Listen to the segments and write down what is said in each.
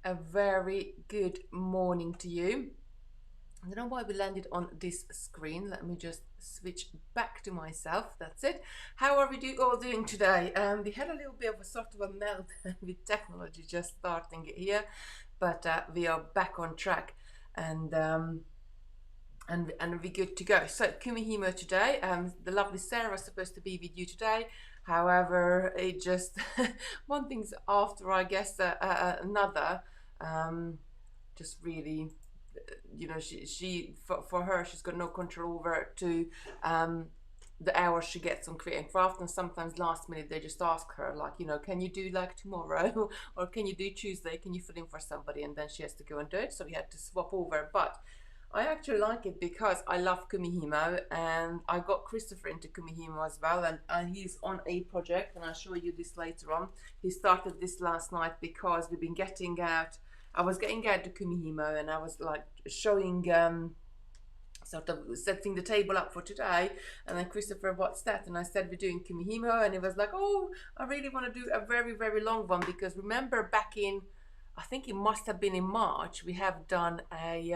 A very good morning to you. I don't know why we landed on this screen. Let me just switch back to myself. That's it. How are we all doing today? We had a little bit of a sort of a meltdown with technology just starting here, but we are back on track and we're good to go. So Kumihimo today. The lovely Sarah was supposed to be with you today. However, it just one thing's after, I guess, another. Um, just really, she for her, she's got no control over to um, the hours she gets on creating craft, and sometimes last minute they just ask her, like, can you do like tomorrow or can you do Tuesday, can you fill in for somebody, and then she has to go and do it, so we had to swap over. But I actually like it because I love Kumihimo, and I got Christopher into Kumihimo as well, and he's on a project, and I'll show you this later on. He started this last night because we've been getting out. I was getting out to Kumihimo, and I was like showing, sort of setting the table up for today. And then Christopher, what's that? And I said, we're doing Kumihimo, and he was like, oh, I really want to do a very, very long one, because remember back in, I think it must have been in March, we have done a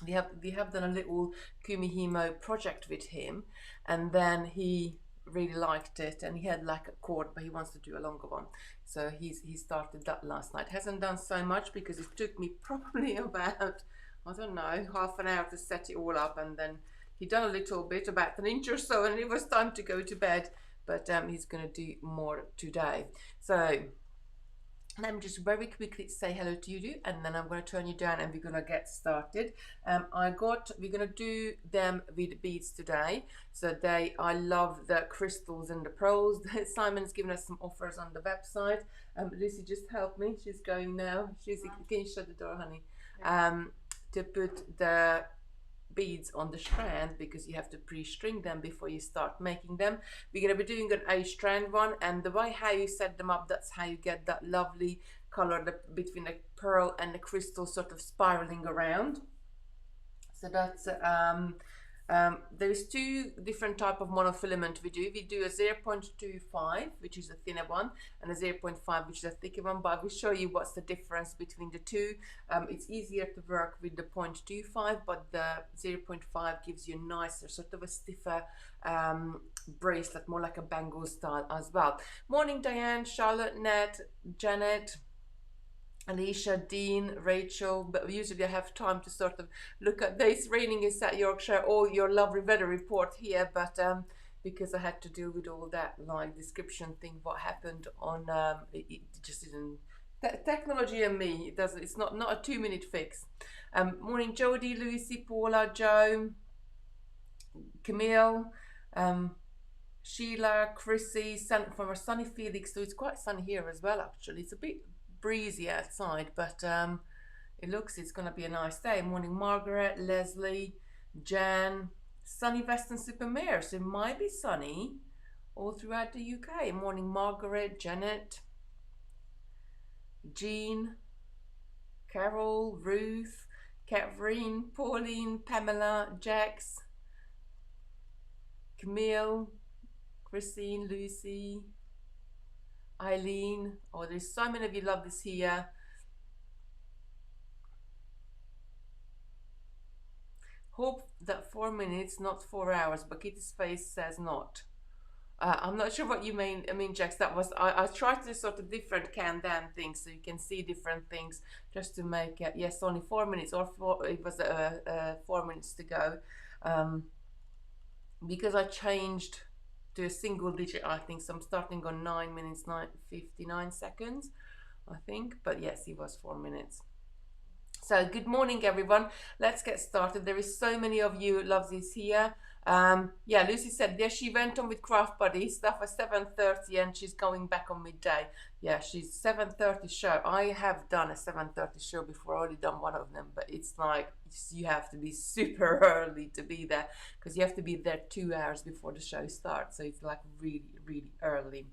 we have done a little Kumihimo project with him, and then he really liked it, and he had like a chord, but he wants to do a longer one. So he started that last night. Hasn't done so much because it took me probably about, I don't know, half an hour to set it all up, and then he done a little bit, about an inch or so, and it was time to go to bed. But he's going to do more today. So let me just very quickly say hello to you, and then I'm going to turn you down and we're going to get started. We're going to do them with beads today. So I love the crystals and the pearls. Simon's given us some offers on the website. Lucy, just help me. She's going now. Can you shut the door, honey? To put the beads on the strand, because you have to pre-string them before you start making them. We're going to be doing an A strand one, and the way how you set them up, that's how you get that lovely color between the pearl and the crystal sort of spiraling around. So that's there is two different type of monofilament we do. We do a 0.25, which is a thinner one, and a 0.5, which is a thicker one, but I will show you what's the difference between the two. It's easier to work with the 0.25, but the 0.5 gives you a nicer, sort of a stiffer bracelet, more like a bangle style as well. Morning, Diane, Charlotte, Ned, Janet, Alicia, Dean, Rachel, but usually I have time to sort of look at this. Raining in South Yorkshire, all your lovely weather report here, but because I had to deal with all that like description thing, what happened on, it just didn't. Technology and me, it's not a 2-minute fix. Morning, Jodie, Lucy, Paula, Joe, Camille, Sheila, Chrissy, from a sunny Felix. So it's quite sunny here as well, actually. It's a bit breezy outside, but it's going to be a nice day. Morning, Margaret, Leslie, Jan, sunny Western-super-Mare, so it might be sunny all throughout the UK. Morning, Margaret, Janet, Jean, Carol, Ruth, Catherine, Pauline, Pamela, Jax, Camille, Christine, Lucy, Eileen. Oh, there's so many of you love this here. Hope that 4 minutes, not 4 hours, but Kitty's face says not. I'm not sure what you mean. I mean, Jax, that was, I tried to sort of different can-dan things so you can see different things, just to make it, yes, only 4 minutes, or it was 4 minutes to go. Because I changed to a single digit, I think, so I'm starting on 9 minutes, 59 seconds, I think, but yes, it was 4 minutes. So good morning, everyone. Let's get started. There is so many of you love this here. Yeah, Lucy said, yeah, she went on with Craft Buddy stuff at 7:30 and she's going back on midday. Yeah, she's 7:30 show. I have done a 7:30 show before, already done one of them, but it's like you have to be super early to be there, because you have to be there 2 hours before the show starts. So it's like really, really early.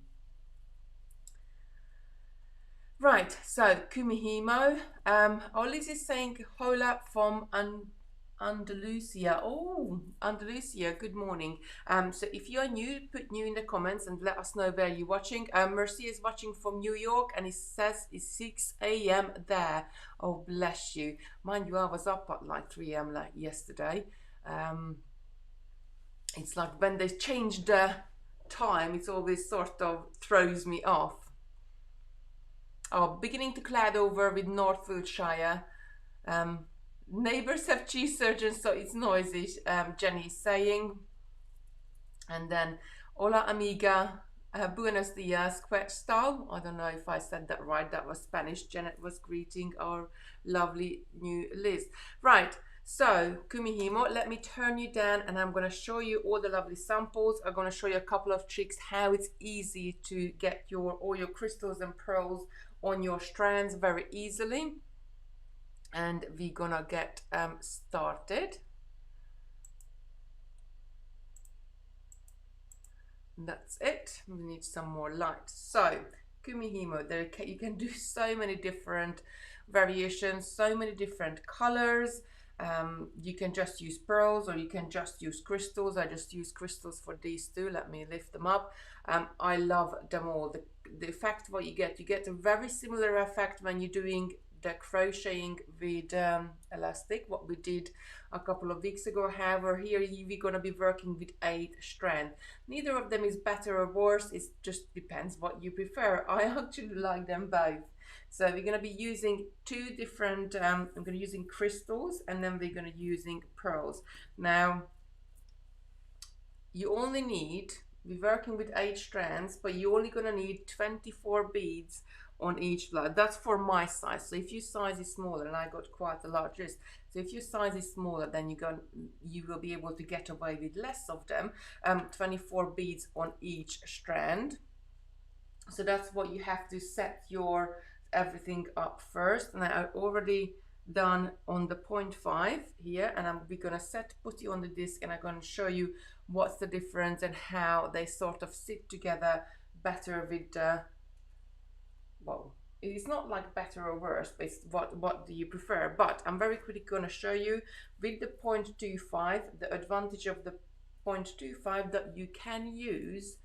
Right, so Kumihimo. Liz is saying hola from Andalusia. Oh, Andalusia, good morning. So if you are new, put new in the comments and let us know where you're watching. Mercy is watching from New York and it says it's 6 a.m. there. Oh, bless you. Mind you, I was up at like 3 a.m. like yesterday. It's like when they change the time, it's always sort of throws me off. Oh, beginning to cloud over with North Wiltshire. Neighbors have cheese surgeons, so it's noisy, Jenny is saying. And then, hola amiga, buenos dias, ¿qué I don't know if I said that right, that was Spanish. Janet was greeting our lovely new Liz. Right, so Kumihimo, let me turn you down and I'm going to show you all the lovely samples. I'm going to show you a couple of tricks, how it's easy to get all your crystals and pearls on your strands very easily. And we're gonna get started. That's it. We need some more light. So Kumihimo, you can do so many different variations, so many different colors. You can just use pearls or you can just use crystals. I just use crystals for these two. Let me lift them up. I love them all. The effect what you get a very similar effect when you're doing the crocheting with elastic, what we did a couple of weeks ago. However, here we're going to be working with 8 strands. Neither of them is better or worse, it just depends what you prefer. I actually like them both. So we're going to be using 2 different, I'm going to be using crystals and then we're going to be using pearls. Now, you only need, we're working with 8 strands, but you're only going to need 24 beads on each blood. That's for my size. So if your size is smaller, and I got quite a large wrist, so if your size is smaller, then you will be able to get away with less of them. 24 beads on each strand. So that's what you have to set your everything up first. And I've already done on the 0.5 here, and we're gonna put you on the disc, and I'm gonna show you what's the difference and how they sort of sit together better with the, well, it's not like better or worse, but it's what do you prefer. But I'm very quickly going to show you with the 0.25, the advantage of the 0.25, that you can use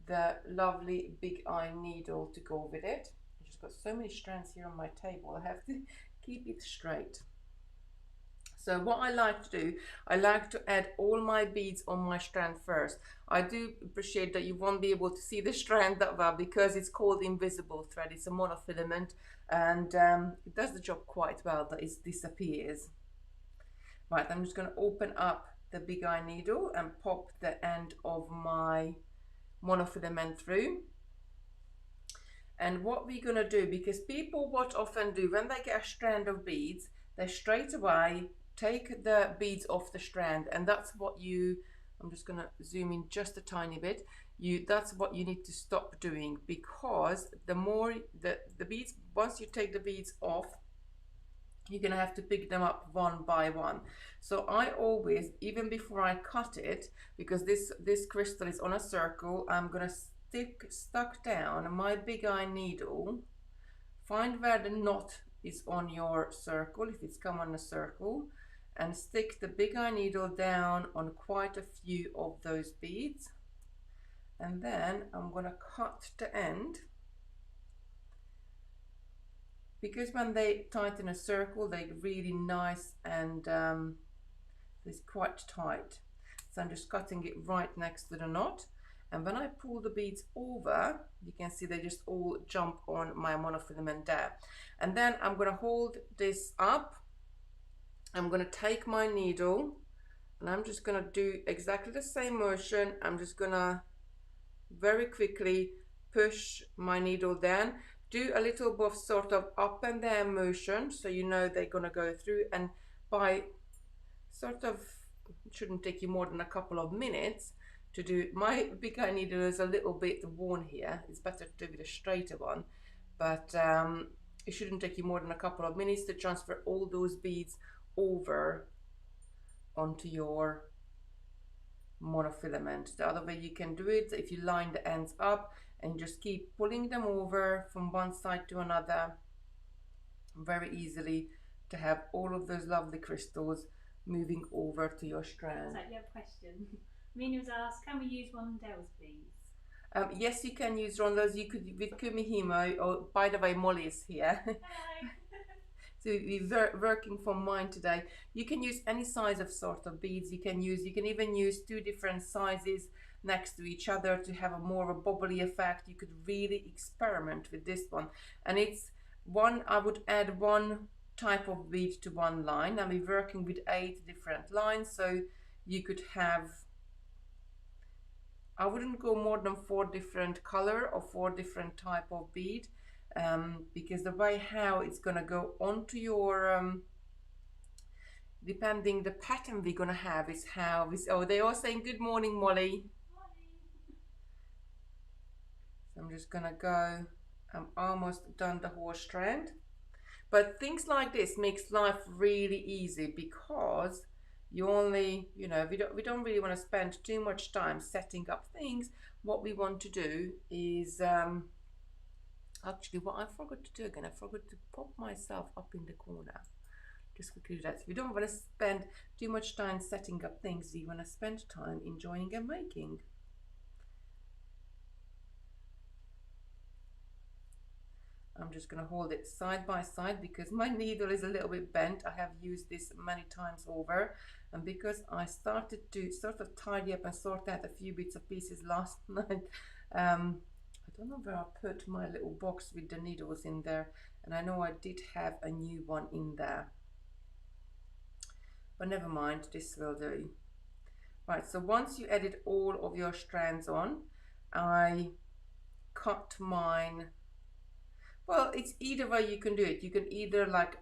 the lovely big eye needle to go with it. I've just got so many strands here on my table, I have to keep it straight. So what I like to do, I like to add all my beads on my strand first. I do appreciate that you won't be able to see the strand that well because it's called invisible thread. It's a monofilament and it does the job quite well, that it disappears. Right, I'm just going to open up the big eye needle and pop the end of my monofilament through. And what we're going to do, because people what often do when they get a strand of beads, they straight away take the beads off the strand, and that's what I'm just going to zoom in just a tiny bit. That's what you need to stop doing, because the more the beads, once you take the beads off, you're going to have to pick them up one by one. So I always, even before I cut it, because this crystal is on a circle, I'm going to stuck down my big eye needle, find where the knot is on your circle, if it's come on a circle, and stick the big eye needle down on quite a few of those beads. And then I'm going to cut the end, because when they tighten a circle, they're really nice and it's quite tight. So I'm just cutting it right next to the knot. And when I pull the beads over, you can see they just all jump on my monofilament there. And then I'm going to hold this up. I'm going to take my needle and I'm just going to do exactly the same motion. I'm just going to very quickly push my needle down, do a little bit of sort of up and down motion, so you know they're going to go through, and by sort of, it shouldn't take you more than a couple of minutes to do. My big eye needle is a little bit worn here, it's better to do with a straighter one, but it shouldn't take you more than a couple of minutes to transfer all those beads over onto your monofilament. The other way you can do it, if you line the ends up and just keep pulling them over from one side to another very easily to have all of those lovely crystals moving over to your strand. So you have a question. Mina was asked, can we use rondelles, please? Yes, you can use rondelles. You could with Kumihimo. Oh, by the way, Molly is here. Hello. So we're working from mine today. You can use any size of sort of beads. You can even use two different sizes next to each other to have a more of a bubbly effect. You could really experiment with this one. And it's one, I would add one type of bead to one line. And we're working with 8 different lines. So you could have, I wouldn't go more than 4 different color or 4 different type of bead. Because the way how it's gonna go onto your depending the pattern we're gonna have is how this. Oh, they are saying good morning, Molly. Morning. So I'm just gonna go. I'm almost done the whole strand, but things like this makes life really easy because you only, you know, we don't really want to spend too much time setting up things. What we want to do is actually, what I forgot to do again, I forgot to pop myself up in the corner. Just quickly do that. So we don't want to spend too much time setting up things. We want to spend time enjoying and making. I'm just going to hold it side by side because my needle is a little bit bent. I have used this many times over, and because I started to sort of tidy up and sort out a few bits of pieces last night, I don't know where I put my little box with the needles in there, and I know I did have a new one in there, but never mind, this will do. Right, so once you edit all of your strands on, I cut mine. Well, it's either way you can do it. You can either like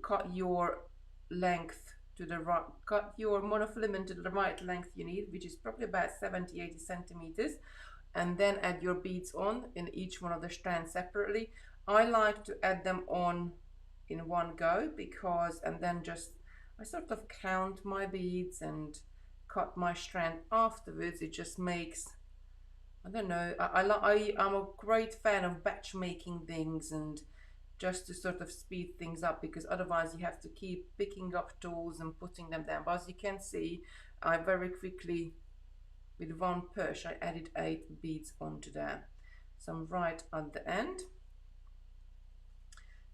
cut your length to the right, cut your monofilament to the right length you need, which is probably about 70-80 centimeters, and then add your beads on in each one of the strands separately. I like to add them on in one go because, and then just, I sort of count my beads and cut my strand afterwards. It just makes, I don't know, I'm a great fan of batch making things and just to sort of speed things up, because otherwise you have to keep picking up tools and putting them down. But as you can see, I very quickly, with one push, I added 8 beads onto there. So I'm right at the end.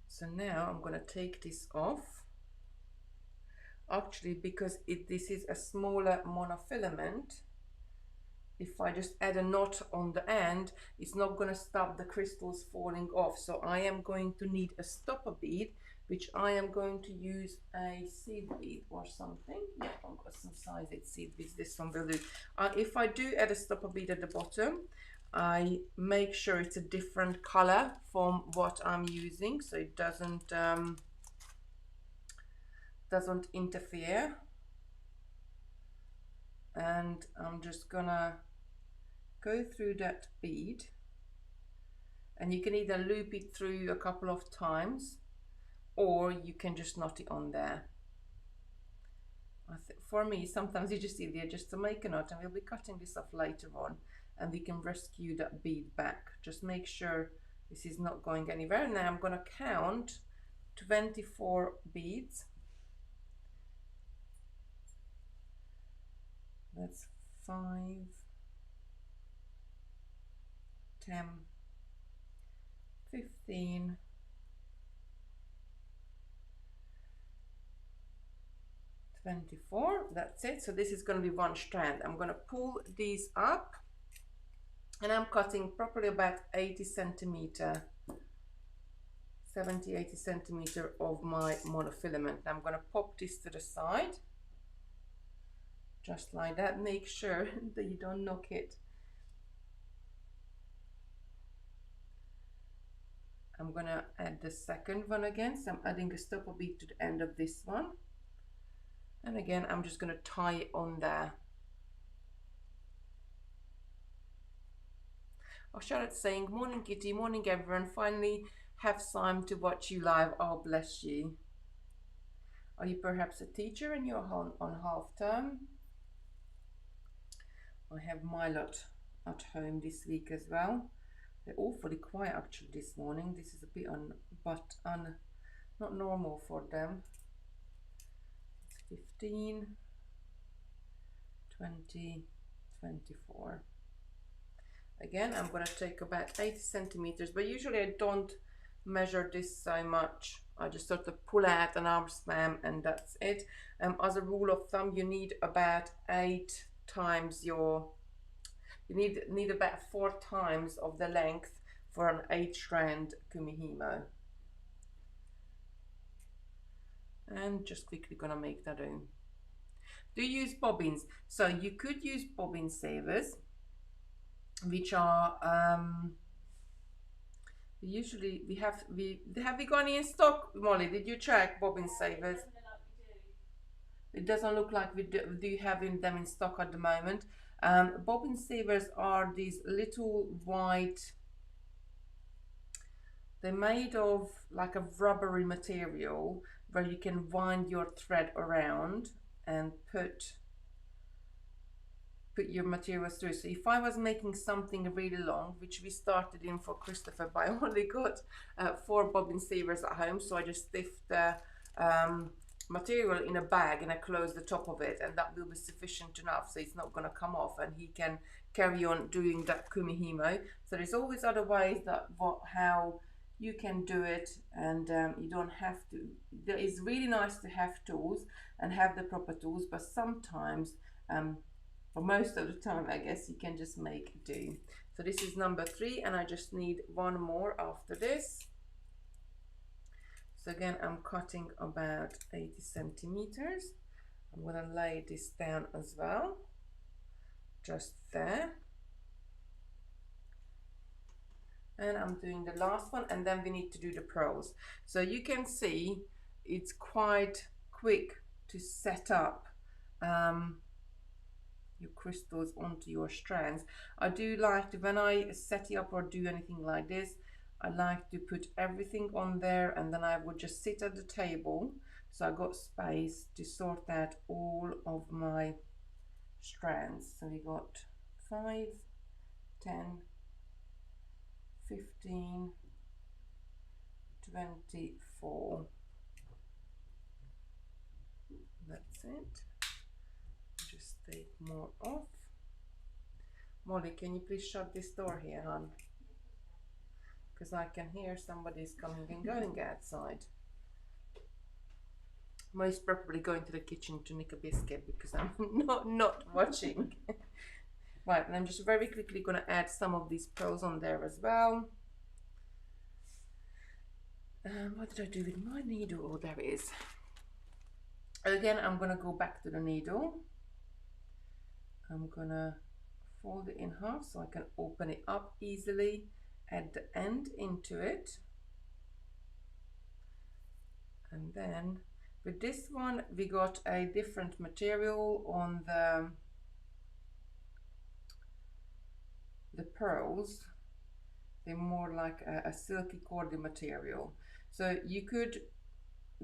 So now I'm going to take this off. Actually, because this is a smaller monofilament, if I just add a knot on the end, it's not going to stop the crystals falling off. So I am going to need a stopper bead, which I am going to use a seed bead or something. Yeah, I've got some sized seed beads. This one will do. If I do add a stopper bead at the bottom, I make sure it's a different color from what I'm using, so it doesn't interfere. And I'm just gonna go through that bead, and you can either loop it through a couple of times or you can just knot it on there. For me, sometimes it's just easier just to make a knot, and we'll be cutting this off later on and we can rescue that bead back. Just make sure this is not going anywhere. Now I'm going to count 24 beads. That's 5, 10, 15, 24. That's it. So this is going to be one strand. I'm going to pull these up, and I'm cutting probably about 80 centimeter, 70-80 centimeter of my monofilament. I'm going to pop this to the side, just like that. Make sure that you don't knock it. I'm going to add the second one again. So I'm adding a stopper bead to the end of this one. And again, I'm just going to tie it on there. Oh, Charlotte's saying, morning Kitty, morning everyone. Finally have time to watch you live. Oh, bless you. Are you perhaps a teacher and you're on half term? I have my lot at home this week as well. They're awfully quiet actually this morning. This is a bit not normal for them. 15, 20, 24. Again, I'm going to take about 80 centimeters, but usually I don't measure this so much. I just sort of pull out an arm span and that's it. As a rule of thumb, you need about 8 times your, you need about 4 times of the length for an 8 strand Kumihimo. And just quickly gonna make that in. Do you use bobbins? So you could use bobbin savers, which are usually have we got any in stock, Molly? Did you check bobbin savers? It doesn't look like we do have them in stock at the moment. Bobbin savers are these little white, they're made of like a rubbery material where you can wind your thread around and put your materials through. So if I was making something really long, which we started in for Christopher, but I only got 4 bobbin savers at home, so I just stiffed the material in a bag and I close the top of it, and that will be sufficient enough, so it's not going to come off, and he can carry on doing that Kumihimo. So there's always other ways that how you can do it, and you don't have to. It's really nice to have tools and have the proper tools, but sometimes for most of the time, I guess, you can just make do. So this is number 3, and I just need 1 more after this. So again, I'm cutting about 80 centimeters. I'm going to lay this down as well, just there. And I'm doing the last one, and then we need to do the pearls. So you can see it's quite quick to set up your crystals onto your strands. I do like to, when I set it up or do anything like this, I like to put everything on there, and then I would just sit at the table so I got space to sort out all of my strands. So we got 5, 10, 15, 24. That's it. Just take more off. Molly, can you please shut this door here, hon? Because I can hear somebody's coming and going outside. Most probably going to the kitchen to nick a biscuit because I'm not watching. Right, and I'm just very quickly going to add some of these pearls on there as well. What did I do with my needle? Oh, there it is. Again, I'm going to go back to the needle. I'm going to fold it in half so I can open it up easily, add the end into it. And then with this one, we got a different material on the pearls. They're more like a silky cordy material. So you could,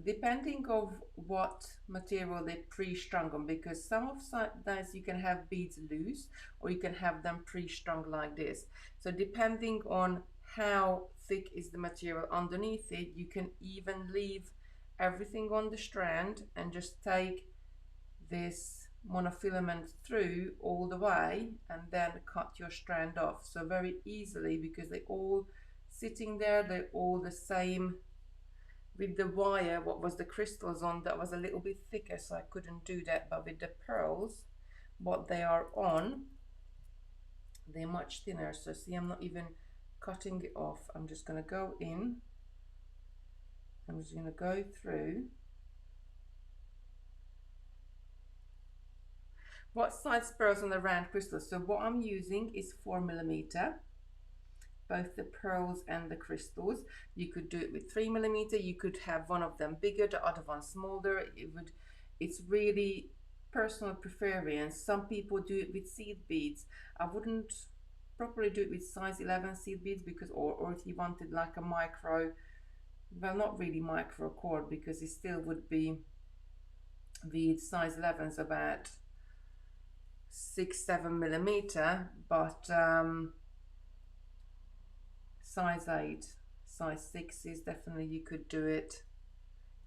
depending of what material they pre-strung on, because some of sometimes you can have beads loose or you can have them pre-strung like this. So depending on how thick is the material underneath it, you can even leave everything on the strand and just take this monofilament through all the way and then cut your strand off. So very easily, because they're all sitting there, they're all the same. With the wire, what was the crystals on, that was a little bit thicker, so I couldn't do that. But with the pearls, what they are on, they're much thinner. So see, I'm not even cutting it off. I'm just going to go in. I'm just going to go through. What size pearls on the round crystals? So what I'm using is 4mm. Both the pearls and the crystals. You could do it with 3mm. You could have one of them bigger, the other one smaller. It's really personal preference. Some people do it with seed beads. I wouldn't properly do it with size 11 seed beads, because or if you wanted like a micro, well, not really micro cord, because it still would be, the size 11's about 6-7mm, but size 8, size 6 is definitely, you could do it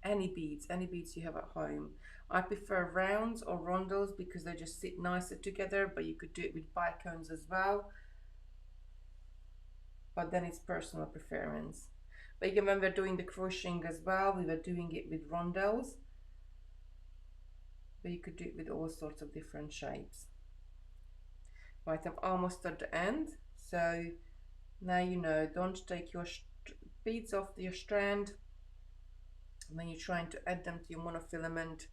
any beads you have at home. I prefer rounds or rondels because they just sit nicer together, but you could do it with bicones as well. But then it's personal preference. But you can remember doing the crocheting as well, we were doing it with rondels. But you could do it with all sorts of different shapes. Right, I'm almost at the end. So now you know, don't take your beads off your strand when you're trying to add them to your monofilament,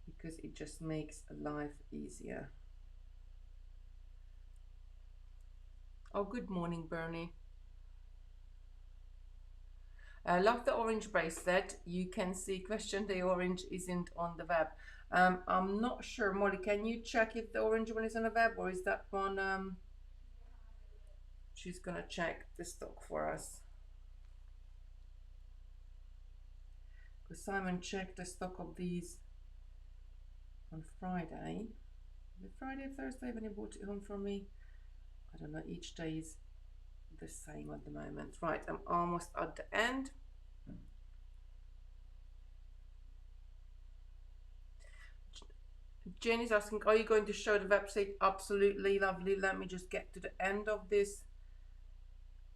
because it just makes life easier. Oh, good morning, Bernie. I love the orange bracelet. You can see question the orange isn't on the web. I'm not sure, Molly, can you check if the orange one is on the web, or is that one she's gonna check the stock for us, because Simon checked the stock of these on Friday. The Friday or Thursday when he brought it home for me. I don't know, each day is the same at the moment. Right, I'm almost at the end. Jen is asking, are you going to show the website? Absolutely, lovely. Let me just get to the end of this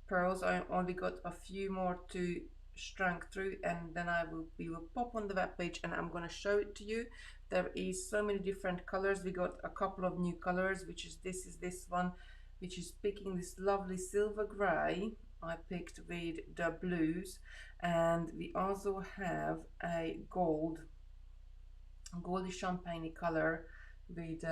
pearls. I only got a few more to strand through, and then we will pop on the web page and I'm going to show it to you. There is so many different colors. We got a couple of new colors, which is this one, which is picking this lovely silver gray. I picked with the blues, and we also have a goldy champagne color with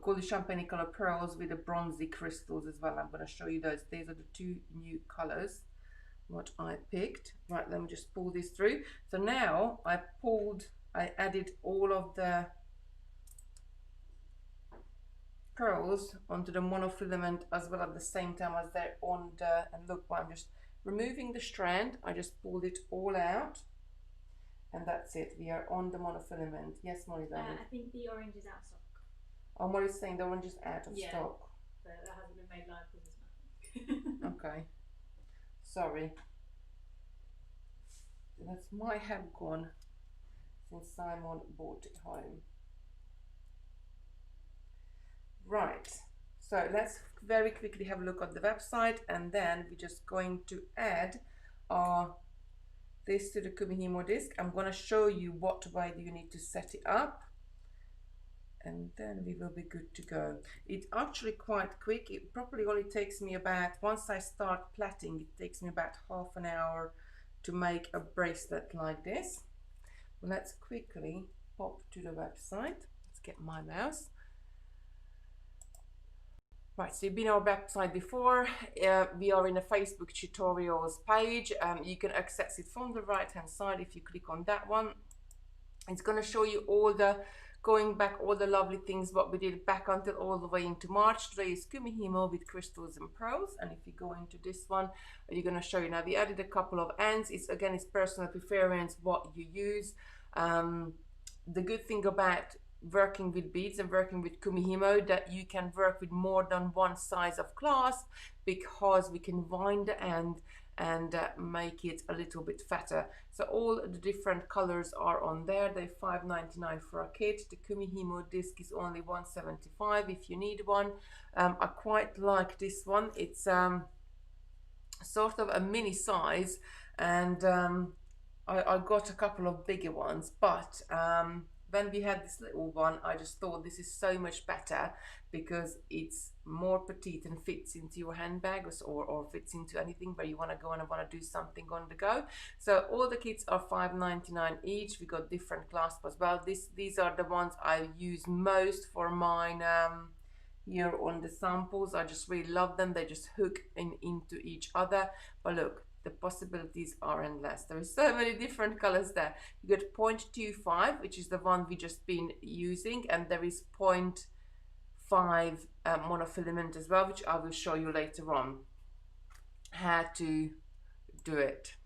goldy champagne color pearls with the bronzy crystals as well. I'm going to show you those. These are the two new colors what I picked. Right, let me just pull this through. So now I added all of the pearls onto the monofilament as well at the same time as they're on the, and look, I'm just removing the strand. I just pulled it all out, and that's it. We are on the monofilament. Yes, Molly, I think the orange is out of stock. Oh, Molly's saying the orange is out of stock. But that hasn't been made live because there's nothing. Okay, sorry. That's my have gone since Simon bought it home. Right, so let's very quickly have a look at the website, and then we're just going to add this to the Kumihimo disc. I'm going to show you what way do you need to set it up, and then we will be good to go. It's actually quite quick. It probably only takes me about, once I start plaiting, it takes me about half an hour to make a bracelet like this. Let's quickly pop to the website. Let's get my mouse. Right, so you've been on our website before. We are in a Facebook tutorials page. You can access it from the right hand side if you click on that one. It's going to show you all the, going back all the lovely things what we did back until all the way into March. Today is Kumihimo with crystals and pearls, and if you go into this one, you're going to show you now we added a couple of ends. It's again, it's personal preference what you use. The good thing about working with beads and working with Kumihimo, that you can work with more than one size of clasp, because we can wind the end and make it a little bit fatter. So all the different colors are on there. They're $5.99 for a kit. The Kumihimo disc is only $1.75 if you need one. I quite like this one. It's sort of a mini size, and I got a couple of bigger ones, but when we had this little one, I just thought this is so much better because it's more petite and fits into your handbag or fits into anything where you want to go and want to do something on the go. So all the kits are $5.99 each. We got different clasps as well. These are the ones I use most for mine here on the samples. I just really love them. They just hook into each other. But look, the possibilities are endless. There is so many different colors there. You got 0.25, which is the one we just been using, and there is 0.5 monofilament as well, which I will show you later on how to do it.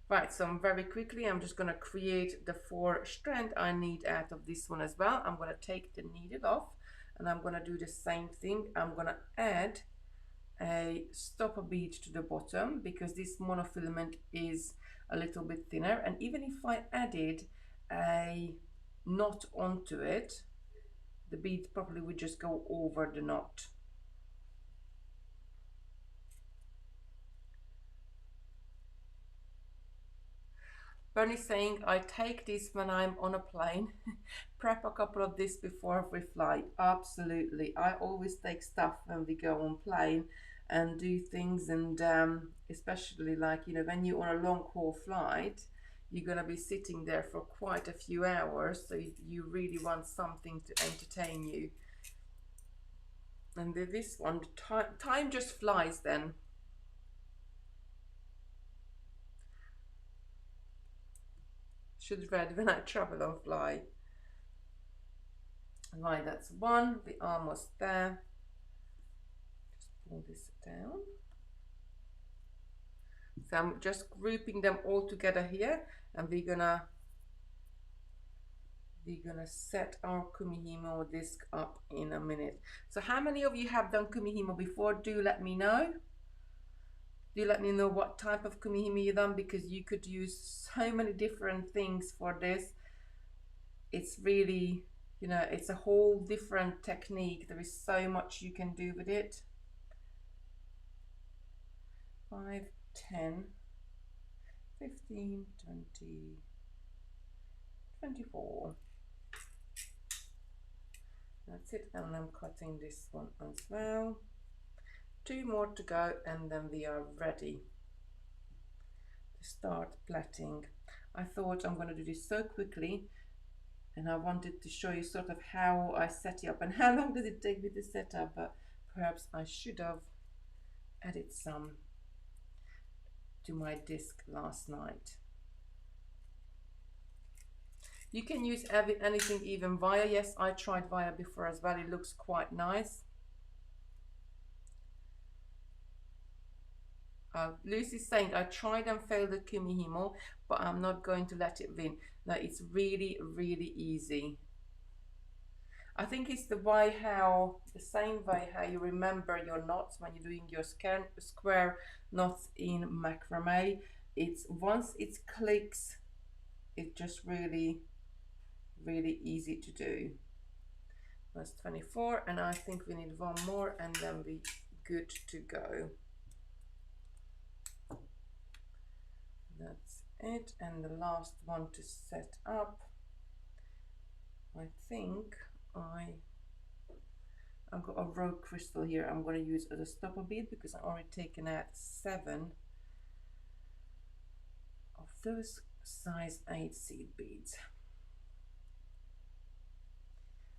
Right, so very quickly, I'm just going to create the 4 strand I need out of this one as well. I'm going to take the needle off, and I'm going to do the same thing. I'm going to add a stopper bead to the bottom because this monofilament is a little bit thinner, and even if I added a knot onto it, the bead probably would just go over the knot. Bernie's saying I take this when I'm on a plane. Prep a couple of this before we fly. Absolutely. I always take stuff when we go on plane and do things, and especially like, you know, when you're on a long haul flight, you're going to be sitting there for quite a few hours, so you really want something to entertain you. And this one, time just flies then. Should read when I travel or fly. Right, that's one. We're almost there. Just pull this down. So I'm just grouping them all together here, and we're gonna set our Kumihimo disc up in a minute. So how many of you have done Kumihimo before? Do let me know. Do let me know what type of Kumihimo you've done, because you could use so many different things for this. It's really, you know, it's a whole different technique. There is so much you can do with it. 5, 10, 15, 20, 24. That's it, and I'm cutting this one as well. 2 more to go, and then we are ready to start plaiting. I thought I'm going to do this so quickly, and I wanted to show you sort of how I set it up and how long does it take me to set up, but perhaps I should have added some to my disc last night. You can use anything, even wire. Yes, I tried wire before as well. It looks quite nice. Lucy's saying I tried and failed at Kumihimo, but I'm not going to let it win. No, it's really, really easy. I think it's the same way how you remember your knots when you're doing your square knots in macrame. It's once it clicks, it's just really, really easy to do. That's 24, and I think we need one more, and then we're good to go. That's it, and the last one to set up. I think I've got a rogue crystal here I'm going to use as a stopper bead, because I've already taken out 7 of those size 8 seed beads.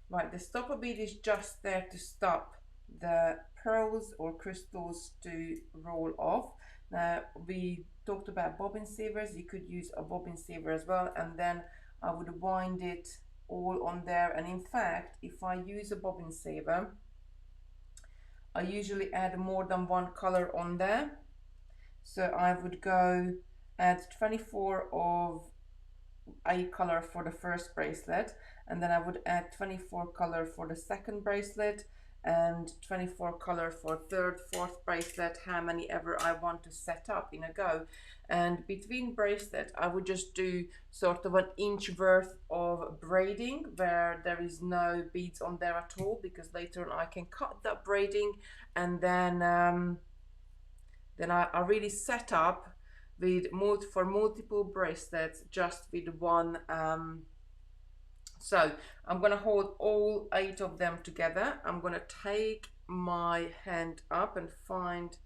Right, the stopper bead is just there to stop the pearls or crystals to roll off. Now, we talked about bobbin savers. You could use a bobbin saver as well, and then I would wind it all on there. And in fact, if I use a bobbin saver, I usually add more than one color on there. So I would go add 24 of a color for the first bracelet, and then I would add 24 color for the second bracelet, and 24 color for third, fourth bracelet, how many ever I want to set up in a go. And between bracelet, I would just do sort of an inch worth of braiding where there is no beads on there at all, because later on I can cut that braiding, and then I really set up with for multiple bracelets just with one. So I'm going to hold all 8 of them together. I'm going to take my hand up and find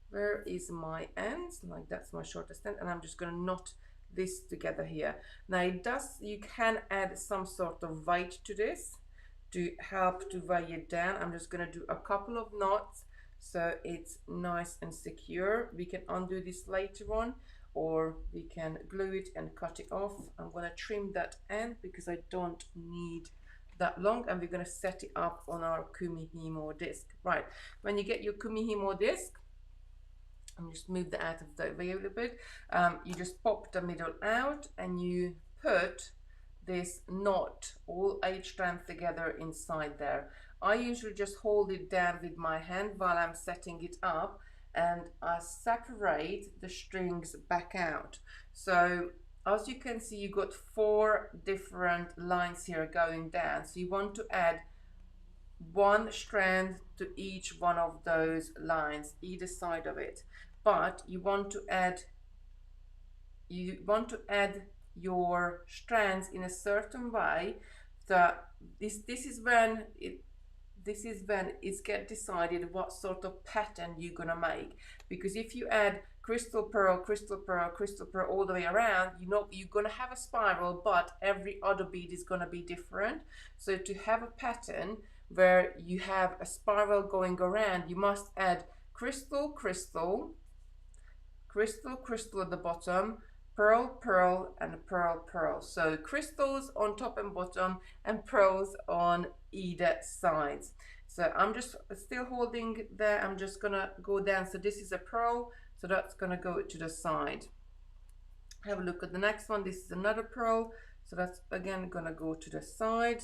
where is my end, like that's my shortest end, and I'm just going to knot this together here. Now you can add some sort of weight to this to help to weigh it down. I'm just going to do a couple of knots so it's nice and secure. We can undo this later on, or we can glue it and cut it off. I'm going to trim that end because I don't need that long, and we're going to set it up on our Kumihimo disc. Right, when you get your Kumihimo disc, and just move that out of the way a little bit, you just pop the middle out and you put this knot, all 8 strands together inside there. I usually just hold it down with my hand while I'm setting it up, and I separate the strings back out. So as you can see, you got 4 different lines here going down. So you want to add 1 strand to each one of those lines, either side of it. But you want to add your strands in a certain way that this is when it's get decided what sort of pattern you're gonna make. Because if you add crystal pearl, crystal pearl, crystal pearl all the way around, you know you're gonna have a spiral, but every other bead is gonna be different. So to have a pattern where you have a spiral going around, you must add crystal, crystal, crystal, crystal at the bottom, pearl, pearl, and pearl, pearl. So crystals on top and bottom, and pearls on either sides. So I'm just still holding there. I'm just gonna go down. So this is a pearl, so that's gonna go to the side. Have a look at the next one. This is another pearl, so that's again gonna go to the side.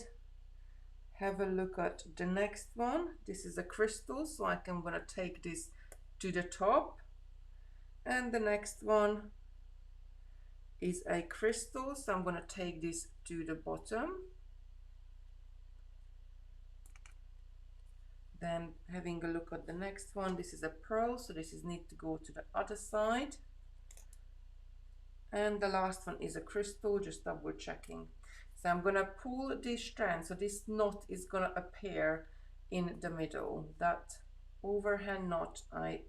Have a look at the next one. This is a crystal, so I'm gonna take this to the top. And the next one is a crystal, so I'm gonna take this to the bottom. Then having a look at the next one, this is a pearl, so this is need to go to the other side. And the last one is a crystal, just double checking. So I'm gonna pull this strand, so this knot is gonna appear in the middle. That overhand knot, I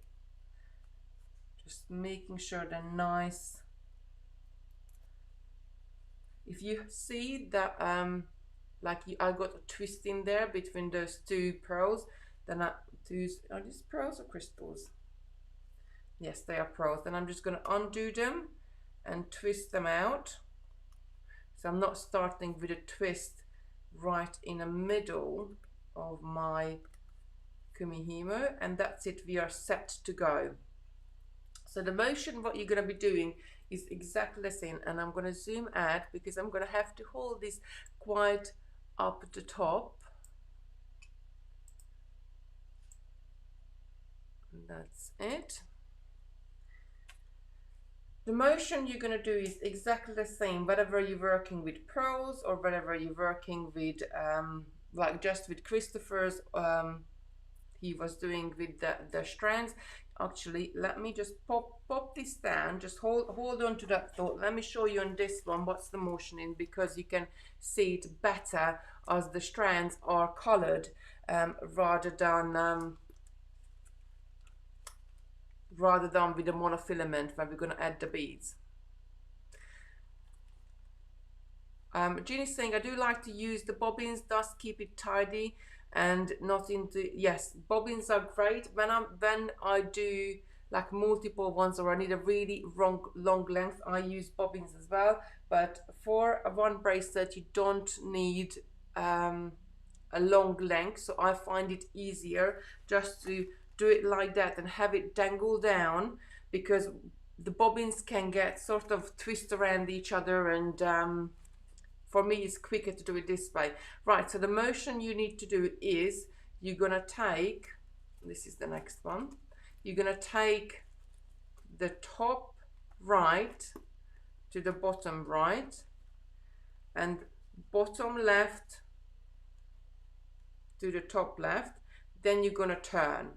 just making sure they're nice. If you see that I got a twist in there between those 2 pearls, then are these pearls or crystals? Yes, they are pearls. Then I'm just going to undo them and twist them out. So I'm not starting with a twist right in the middle of my Kumihimo, and that's it, we are set to go. So the motion, what you're going to be doing is exactly the same, and I'm going to zoom out because I'm going to have to hold this quite up the top. That's it. The motion you're going to do is exactly the same, whether you're working with pearls or whether you're working with like just with Christopher's he was doing with the strands. Actually, let me just pop this down, just hold on to that thought. Let me show you on this one what's the motion in, because you can see it better as the strands are colored rather than with the monofilament when we're going to add the beads. Jeannie's saying, I do like to use the bobbins, thus keep it tidy and not into, yes, bobbins are great when I do like multiple ones or I need a really long length. I use bobbins as well, but for a 1 bracelet you don't need a long length, so I find it easier just to do it like that and have it dangle down, because the bobbins can get sort of twist around each other, and for me it's quicker to do it this way. Right, so the motion you need to do is you're gonna take, this is the next one, you're gonna take the top right to the bottom right and bottom left to the top left, then you're gonna turn.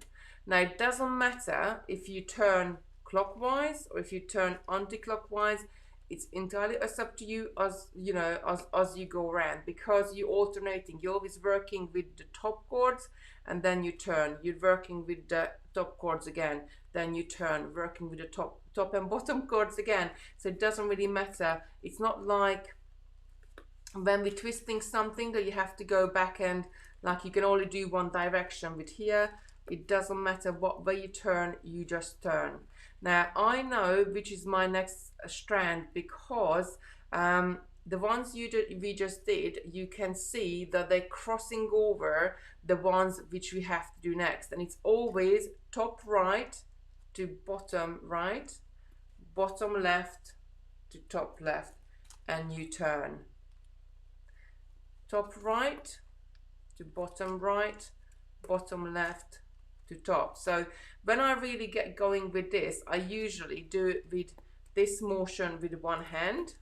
Now it doesn't matter if you turn clockwise or if you turn anti-clockwise, it's entirely up to you, as you know, as you go around, because you're alternating. You're always working with the top chords and then you turn. You're working with the top chords again, then you turn, working with the top and bottom chords again. So it doesn't really matter. It's not like when we're twisting something that you have to go back and like you can only do one direction. With here, it doesn't matter what way you turn, you just turn. Now I know which is my next strand, because the ones we just did, you can see that they're crossing over the ones which we have to do next, and it's always top right to bottom right, bottom left to top left, and you turn. top right to bottom right, bottom left to top. So when I really get going with this, I usually do it with this motion with one hand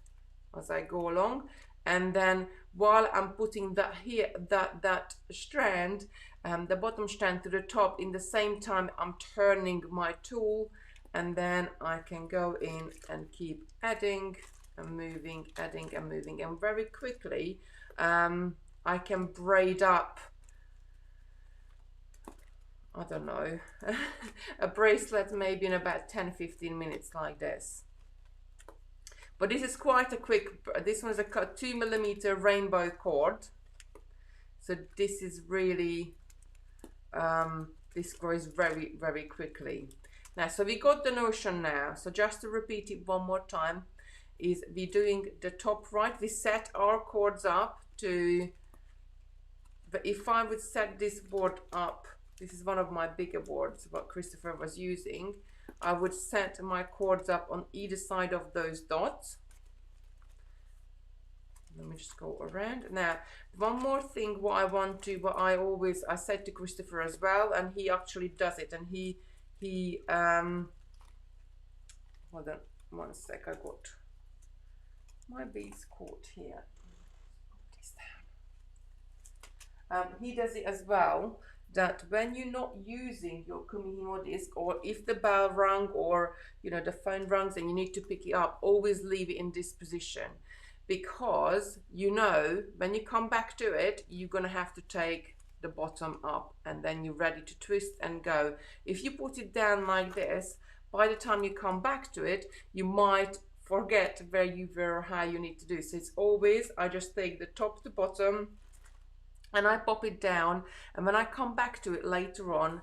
as I go along, and then while I'm putting that here, that strand, the bottom strand to the top, in the same time I'm turning my tool, and then I can go in and keep adding and moving, adding and moving, and very quickly I can braid up, I don't know, a bracelet maybe in about 10-15 minutes like this. But this is quite a quick, this one is a 2mm rainbow cord. So this is really, this grows very, very quickly. Now, so we got the notion now. So just to repeat it one more time, is we're doing the top right. We set our cords up to, but if I would set this board up, this is one of my bigger boards, what Christopher was using, I would set my cords up on either side of those dots. Let me just go around. Now, one more thing, what I said to Christopher as well, and he actually does it, and he hold on one sec, I got my beads caught here. He does it as well, that when you're not using your Kumihimo disc, or if the bell rung or the phone rings and you need to pick it up, always leave it in this position, because when you come back to it, you're gonna have to take the bottom up, and then you're ready to twist and go. If you put it down like this, by the time you come back to it, you might forget where you were or how you need to do. So it's always, I just take the top to bottom and I pop it down, and when I come back to it later on,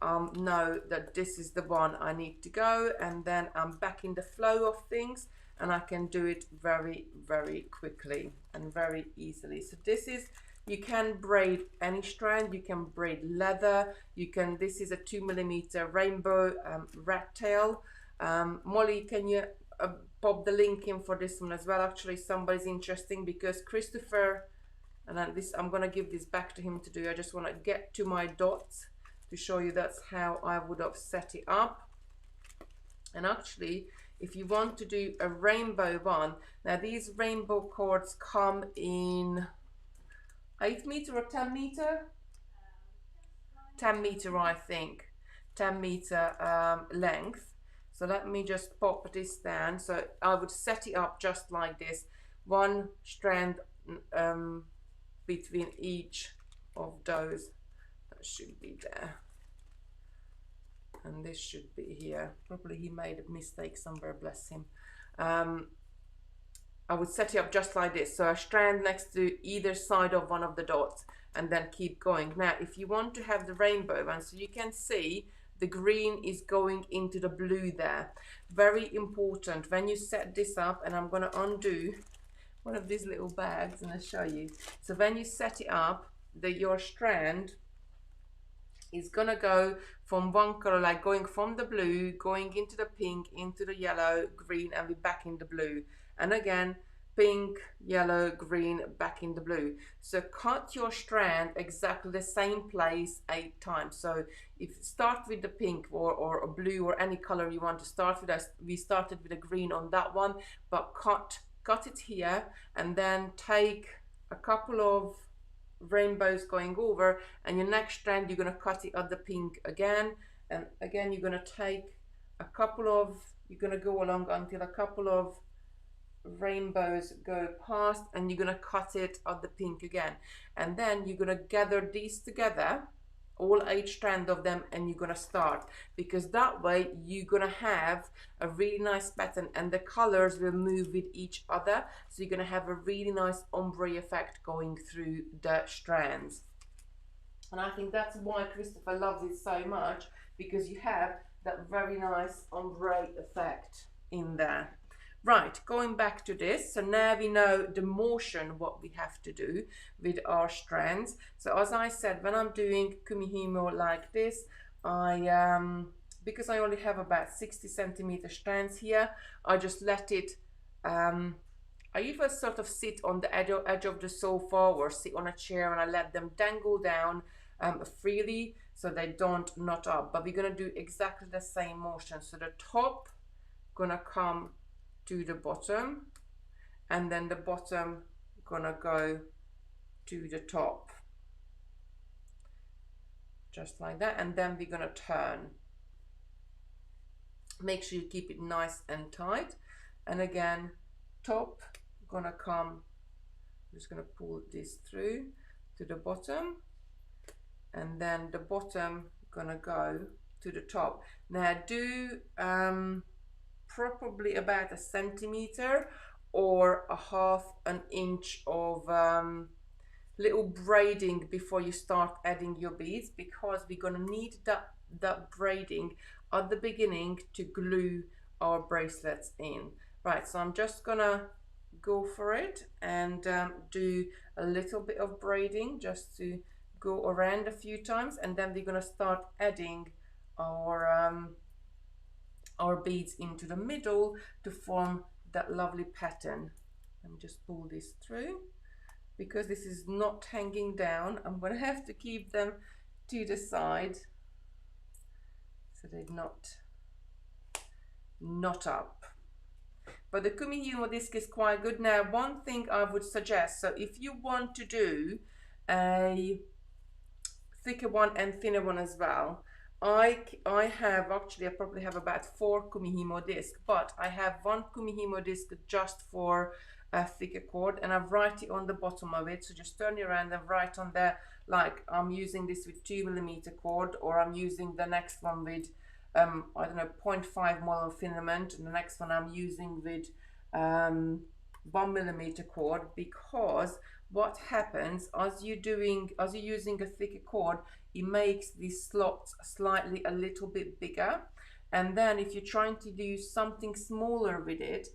know that this is the one I need to go, and then I'm back in the flow of things, and I can do it very, very quickly and very easily. So this is, you can braid any strand, you can braid leather, this is a 2mm rainbow rat tail. Molly, can you pop the link in for this one as well? Actually, somebody's interesting, because Christopher, and I'm gonna give this back to him to do. I just wanna get to my dots to show you that's how I would have set it up. And actually, if you want to do a rainbow one, now these rainbow cords come in 8 meter or 10 meter? 10 meter, I think. 10 meter length. So let me just pop this down. So I would set it up just like this. One strand between each of those. That should be there. And this should be here. Probably he made a mistake somewhere, bless him. I would set it up just like this. So a strand next to either side of one of the dots, and then keep going. Now, if you want to have the rainbow one, so you can see the green is going into the blue there. Very important when you set this up, and I'm gonna undo one of these little bags and I'll show you. So when you set it up, your strand is gonna go from one color, like going from the blue, going into the pink, into the yellow, green, and be back in the blue. And again, pink, yellow, green, back in the blue. So cut your strand exactly the same place 8 times. So if you start with the pink or a blue or any color you want to start with, we started with a green on that one, but cut it here, and then take a couple of rainbows going over, and your next strand you're going to cut it at the pink again, and again you're going to take a couple of, you're going to go along until a couple of rainbows go past, and you're going to cut it at the pink again, and then you're going to gather these together, all 8 strands of them, and you're going to start, because that way you're going to have a really nice pattern, and the colors will move with each other, so you're going to have a really nice ombre effect going through the strands. And I think that's why Christopher loves it so much, because you have that very nice ombre effect in there. Right, going back to this, so now we know the motion, what we have to do with our strands. So as I said, when I'm doing Kumihimo like this, because I only have about 60 centimeter strands here, I just let it I either sort of sit on the edge of the sofa or sit on a chair, and I let them dangle down freely so they don't knot up. But we're gonna do exactly the same motion. So the top gonna come to the bottom, and then the bottom gonna go to the top, just like that. And then we're gonna turn. Make sure you keep it nice and tight. And again, top gonna come, I'm just gonna pull this through to the bottom, and then the bottom gonna go to the top. Now do probably about a centimeter or a half an inch of little braiding before you start adding your beads, because we're gonna need that braiding at the beginning to glue our bracelets in. Right, so I'm just gonna go for it and do a little bit of braiding just to go around a few times, and then we're gonna start adding our beads into the middle to form that lovely pattern. Let me just pull this through. Because this is not hanging down, I'm gonna have to keep them to the side so they're not up. But the Kumihimo disc is quite good. Now, one thing I would suggest, so if you want to do a thicker one and thinner one as well, I probably have about 4 Kumihimo discs, but I have 1 Kumihimo disc just for a thicker cord, and I write it on the bottom of it. So just turn it around and write on there, like I'm using this with 2mm cord, or I'm using the next one with I don't know, 0.5 monofilament, and the next one I'm using with 1mm cord. Because what happens as you're using a thicker cord, it makes these slots slightly a little bit bigger, and then if you're trying to do something smaller with it,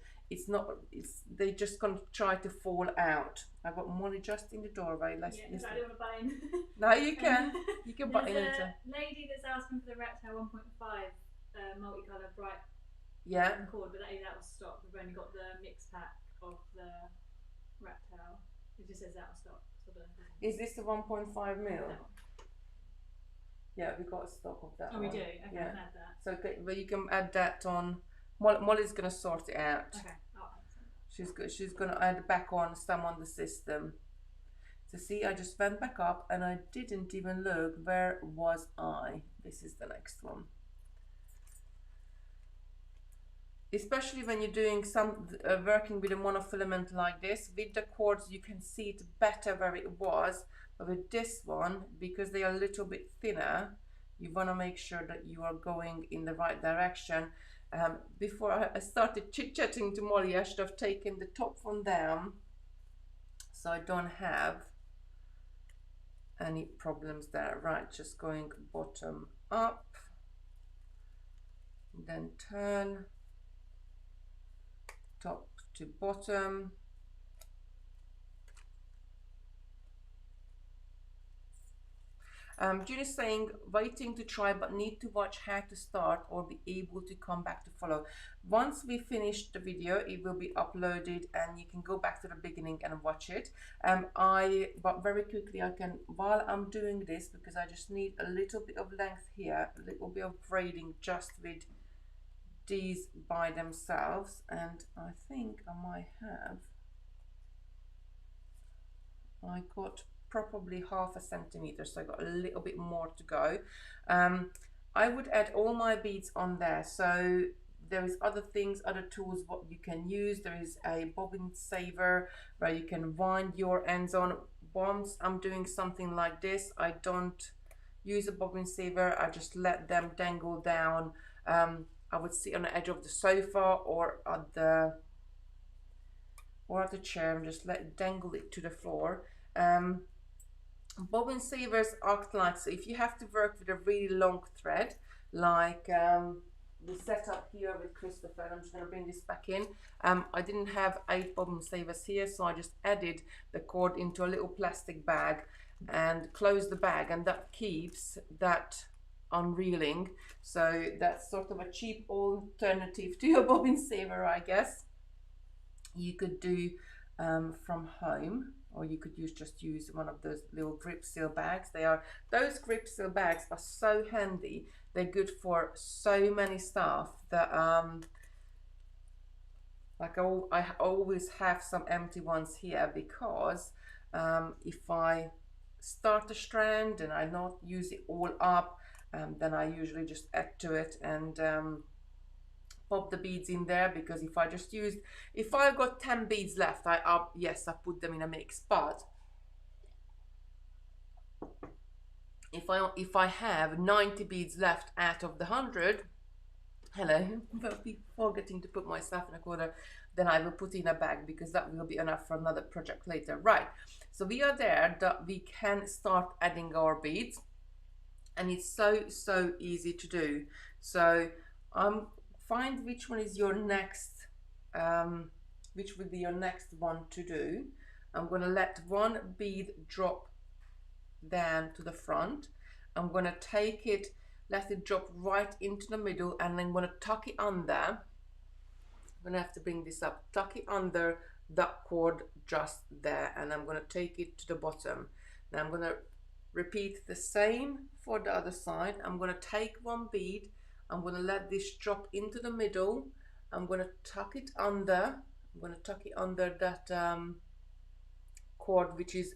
they're just gonna try to fall out. I've got Molly just in the doorway. I don't want to butt in. No, you can butt in. There's a lady that's asking for the Reptile 1.5 multicolour bright cord, but that was stock. We've only got the mix pack of the Reptile. It just says out of stock. So is this the 1.5 mil? Yeah, we've got a stock of that. Oh, we do. Okay, yeah. Can add that. So, well, you can add that on. Molly's gonna sort it out. Okay. She's gonna add back on some on the system. So see, I just went back up and I didn't even look. Where was I? This is the next one. Especially when you're doing some working with a monofilament like this, with the cords you can see it better where it was. But with this one, because they are a little bit thinner, you want to make sure that you are going in the right direction. Before I started chit-chatting to Molly, I should have taken the top one down so I don't have any problems there. Right, just going bottom up, then turn top to bottom. June is saying, waiting to try but need to watch how to start or be able to come back to follow. Once we finish the video, it will be uploaded and you can go back to the beginning and watch it. But very quickly I can, while I'm doing this, because I just need a little bit of length here, a little bit of braiding just with these by themselves, and I think I might have, I got probably 0.5 centimeter, so I got a little bit more to go. I would add all my beads on there. So there is other things, other tools what you can use. There is a bobbin saver where you can wind your ends on. Once I'm doing something like this, I don't use a bobbin saver, I just let them dangle down. I would sit on the edge of the sofa or at the chair and just dangle it to the floor. Bobbin savers act like, so if you have to work with a really long thread, like the setup here with Christopher, I'm just going to bring this back in. I didn't have 8 bobbin savers here, so I just added the cord into a little plastic bag and closed the bag, and that keeps that unreeling. So that's sort of a cheap alternative to your bobbin saver, I guess. you could do from home, or you could just use one of those little grip seal bags. Those grip seal bags are so handy. They're good for so many stuff that like I always have some empty ones here, because if I start a strand and I not use it all up, then I usually just add to it and pop the beads in there. Because if I got 10 beads left, yes, I put them in a mix. But if I have 90 beads left out of the 100, hello, forgetting to put my stuff in a quarter, then I will put in a bag, because that will be enough for another project later. Right, so we are there that we can start adding our beads, and it's so easy to do. So find which one is your next, which will be your next one to do. I'm going to let one bead drop down to the front. I'm going to take it, let it drop right into the middle, and then I'm going to tuck it under. I'm going to have to bring this up, tuck it under that cord just there, and I'm going to take it to the bottom. Now I'm going to repeat the same for the other side. I'm going to take one bead, I'm going to let this drop into the middle, I'm going to tuck it under, I'm going to tuck it under that cord which is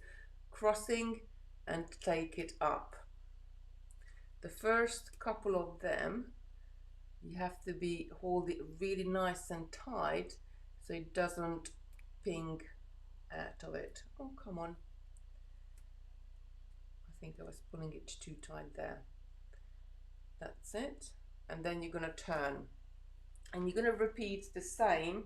crossing, and take it up. The first couple of them you have to hold it really nice and tight so it doesn't ping out of it. Oh, come on. I think I was pulling it too tight there. That's it. And then you're going to turn, and you're going to repeat the same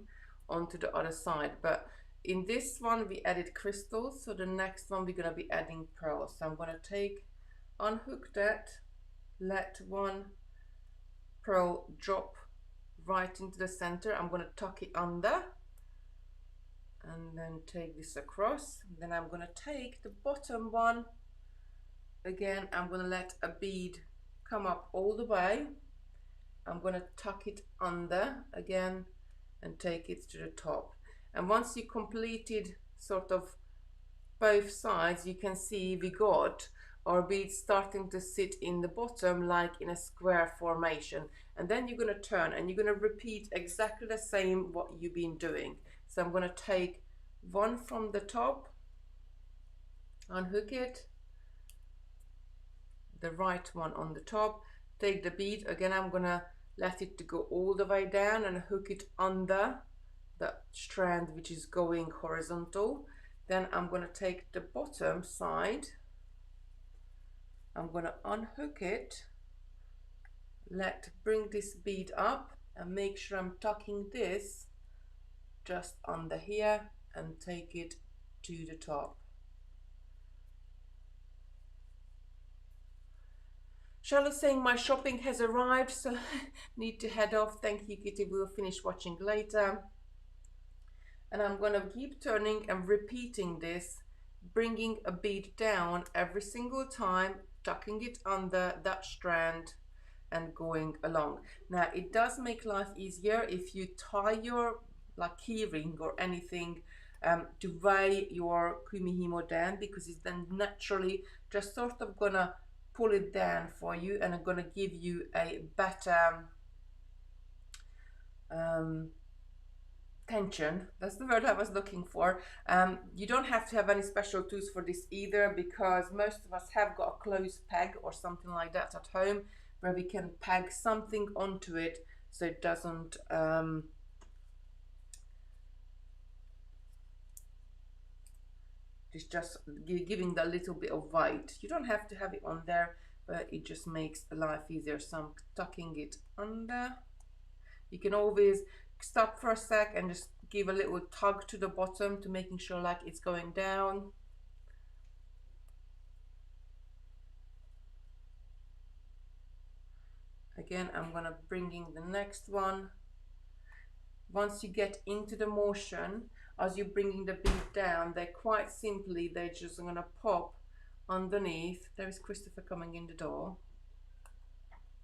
onto the other side. But in this one we added crystals, so the next one we're going to be adding pearls. So I'm going to unhook that, let one pearl drop right into the center. I'm going to tuck it under and then take this across. Then I'm going to take the bottom one again, I'm going to let a bead come up all the way. I'm going to tuck it under again and take it to the top. And once you completed sort of both sides, you can see we got our beads starting to sit in the bottom like in a square formation. And then you're going to turn and you're going to repeat exactly the same what you've been doing. So I'm going to take one from the top, unhook it, the right one on the top, take the bead again, I'm going to let it to go all the way down and hook it under the strand which is going horizontal. Then I'm going to take the bottom side, I'm going to unhook it, bring this bead up and make sure I'm tucking this just under here and take it to the top. Charlotte's saying my shopping has arrived, so need to head off. Thank you, Kitty. We'll finish watching later. And I'm going to keep turning and repeating this, bringing a bead down every single time, tucking it under that strand and going along. Now it does make life easier if you tie your key ring or anything to weigh your Kumihimo down, because it's then naturally just sort of gonna pull it down for you and I'm gonna give you a better tension. That's the word I was looking for. You don't have to have any special tools for this either, because most of us have got a closed peg or something like that at home where we can peg something onto it so it doesn't it's just giving that little bit of weight. You don't have to have it on there, but it just makes life easier. So I'm tucking it under. You can always stop for a sec and just give a little tug to the bottom to making sure like it's going down. Again, I'm gonna bring in the next one. Once you get into the motion, as you're bringing the bead down, they're quite simply, they're just gonna pop underneath. There is Christopher coming in the door.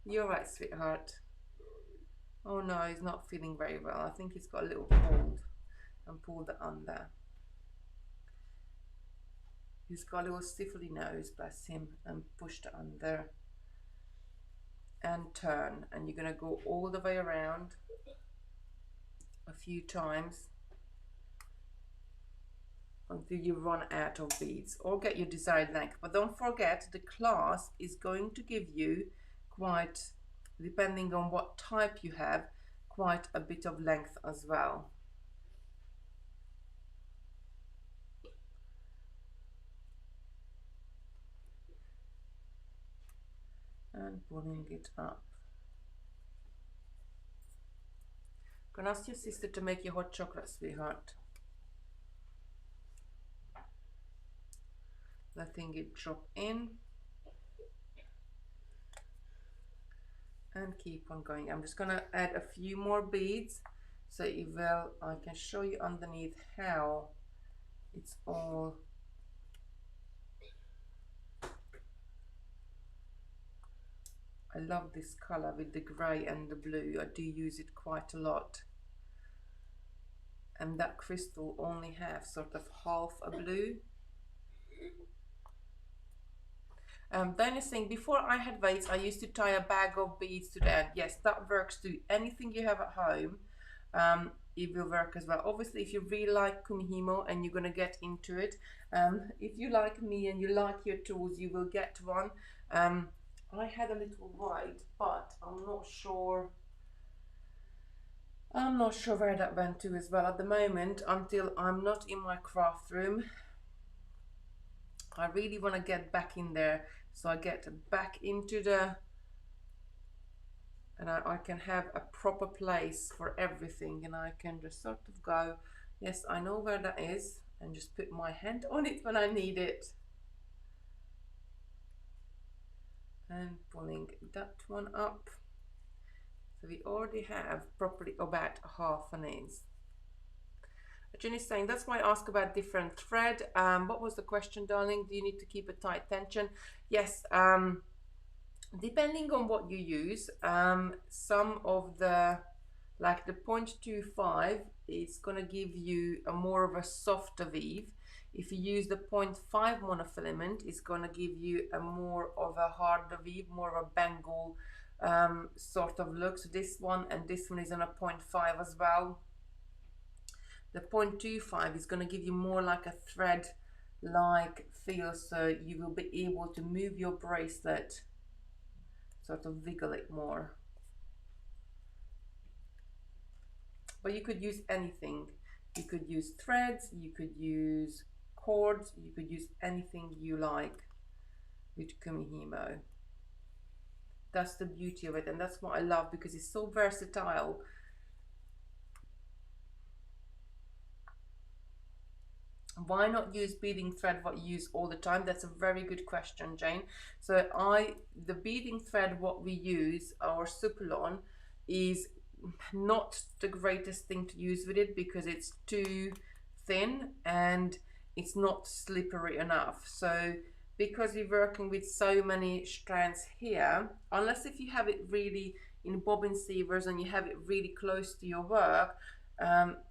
You're right, sweetheart. Oh no, he's not feeling very well. I think he's got a little cold. and pull the under. He's got a little stiffly nose, bless him, and push the under and turn, and you're going to go all the way around a few times until you run out of beads or get your desired length. But don't forget, the clasp is going to give you quite, depending on what type you have, quite a bit of length as well. And pulling it up. Can ask your sister to make you hot chocolate, sweetheart. Letting it drop in. And keep on going. I'm just gonna add a few more beads so it will, I can show you underneath how it's all. I love this color with the gray and the blue. I do use it quite a lot. And that crystal only has sort of half a blue. The only thing, before I had weights, I used to tie a bag of beads to the end. Yes, that works too. Anything you have at home, it will work as well. Obviously, if you really like Kumihimo and you're going to get into it, if you like me and you like your tools, you will get one. I had a little white, but I'm not sure where that went to as well at the moment, until I'm not in my craft room. I really want to get back in there, so I get back into the, and I can have a proper place for everything, and I can just sort of go, yes, I know where that is, and just put my hand on it when I need it. And pulling that one up. So we already have properly about half an inch. Jenny's saying, that's why I ask about different thread. What was the question, darling? Do you need to keep a tight tension? Yes, depending on what you use. Some of the, like the 0.25 is going to give you a more of a softer weave. If you use the 0.5 monofilament, it's going to give you a more of a harder weave, more of a bangle sort of look. So this one and this one is on a 0.5 as well. The 0.25 is going to give you more like a thread like feel, so you will be able to move your bracelet, sort of wiggle it more. But you could use anything. You could use threads, you could use cords, you could use anything you like with Kumihimo. That's the beauty of it, and that's what I love, because it's so versatile. Why not use beading thread what you use all the time? That's a very good question, Jane. So the beading thread what we use, our Supalon, is not the greatest thing to use with it, because it's too thin and it's not slippery enough. So because we're working with so many strands here, unless if you have it really in bobbin sievers and you have it really close to your work,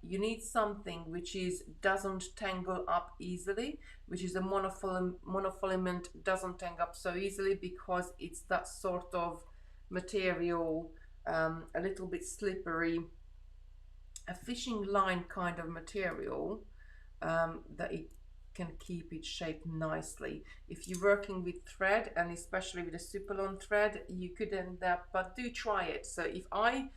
you need something which doesn't tangle up easily, which is a monofilament. Doesn't tangle up so easily because it's that sort of material, a little bit slippery, a fishing line kind of material, that it can keep its shape nicely. If you're working with thread, and especially with a Supalon thread, you could end up, but do try it. So if I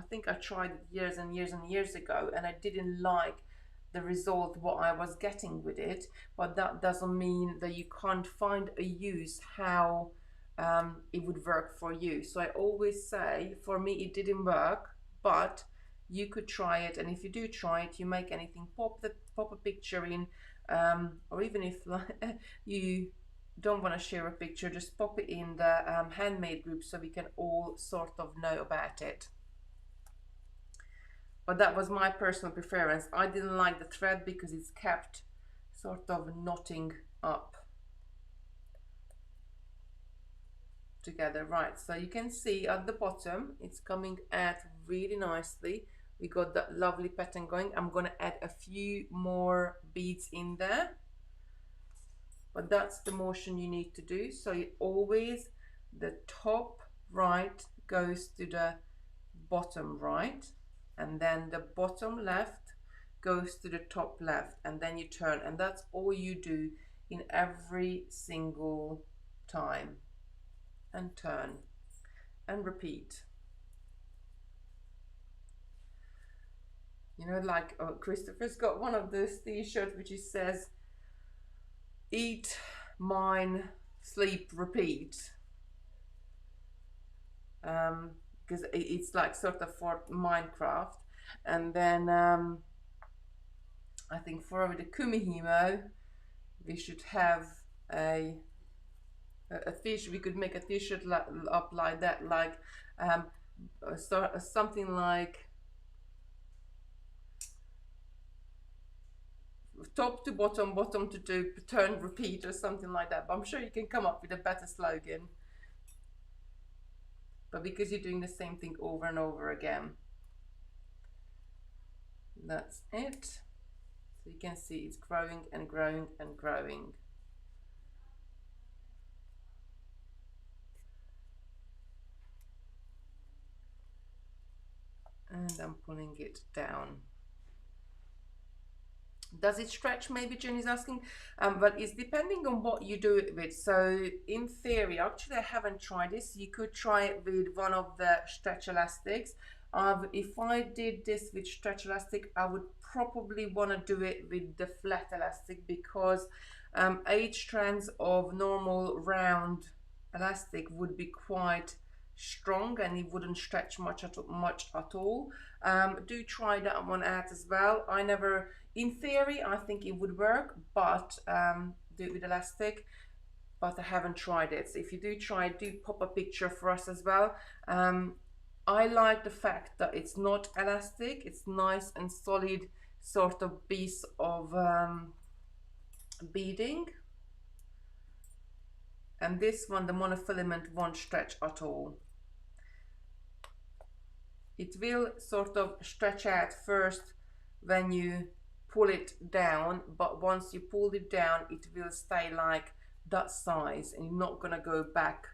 think I tried it years and years and years ago, and I didn't like the result what I was getting with it, but that doesn't mean that you can't find a use how it would work for you. So I always say, for me it didn't work, but you could try it, and if you do try it, you make anything, pop a picture in, or even if you don't want to share a picture, just pop it in the handmade group so we can all sort of know about it. But that was my personal preference. I didn't like the thread because it's kept sort of knotting up together. Right, so you can see at the bottom it's coming out really nicely. We got that lovely pattern going. I'm going to add a few more beads in there, but that's the motion you need to do. So you always, the top right goes to the bottom right, and then the bottom left goes to the top left, and then you turn, and that's all you do in every single time. And turn and repeat. You know, like Christopher's got one of those t-shirts which says eat, mine, sleep, repeat, because it's like sort of for Minecraft. And then I think for the Kumihimo we should have a t-shirt. We could make a t-shirt up like that, like something like top to bottom, bottom to turn, repeat, or something like that. But I'm sure you can come up with a better slogan. But because you're doing the same thing over and over again, that's it. So you can see it's growing and growing and growing. And I'm pulling it down. Does it stretch? Maybe Jenny's asking, but it's depending on what you do it with. So in theory, actually I haven't tried this. You could try it with one of the stretch elastics. If I did this with stretch elastic, I would probably want to do it with the flat elastic, because 8 strands of normal round elastic would be quite strong and it wouldn't stretch much at all. Do try that one out as well. In theory, I think it would work, but do it with elastic, but I haven't tried it. So if you do try it, do pop a picture for us as well. I like the fact that it's not elastic, it's nice and solid sort of piece of beading. And this one, the monofilament, won't stretch at all. It will sort of stretch out first when you pull it down, but once you pull it down, it will stay like that size and you're not gonna go back,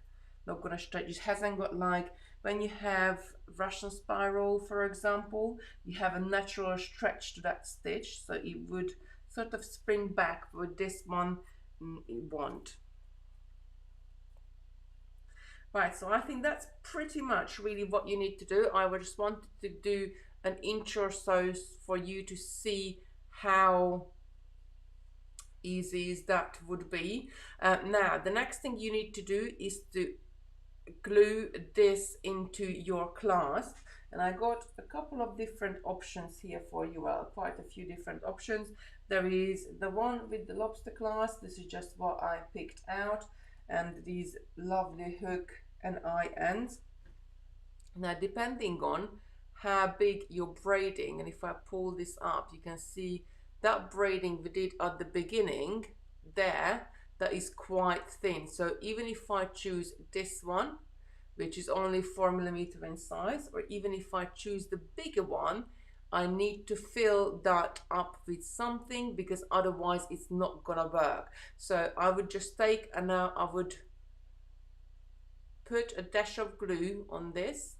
not gonna stretch. It hasn't got, like when you have Russian spiral, for example, you have a natural stretch to that stitch, so it would sort of spring back. With this one, it won't. Right, so I think that's pretty much really what you need to do. I just wanted to do an inch or so for you to see how easy that would be. Now, the next thing you need to do is to glue this into your clasp. And I got a couple of different options here for you, well, quite a few different options. There is the one with the lobster clasp. This is just what I picked out. And these lovely hook and eye ends. Now, depending on how big you're braiding, and if I pull this up, you can see that braiding we did at the beginning there, that is quite thin. So even if I choose this one, which is only 4mm in size, or even if I choose the bigger one, I need to fill that up with something, because otherwise it's not gonna work. So I would just take, and now I would put a dash of glue on this,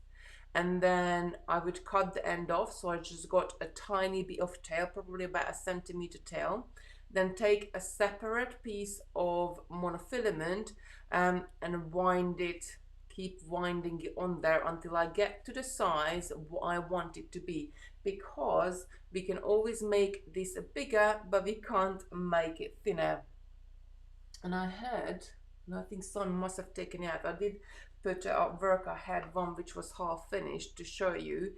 and then I would cut the end off. So I just got a tiny bit of tail, probably about 1 centimeter tail. Then take a separate piece of monofilament and wind it, keep winding it on there until I get to the size what I want it to be, because we can always make this bigger, but we can't make it thinner. And I think Son must have taken it out. I did put at work, I had one which was half finished to show you,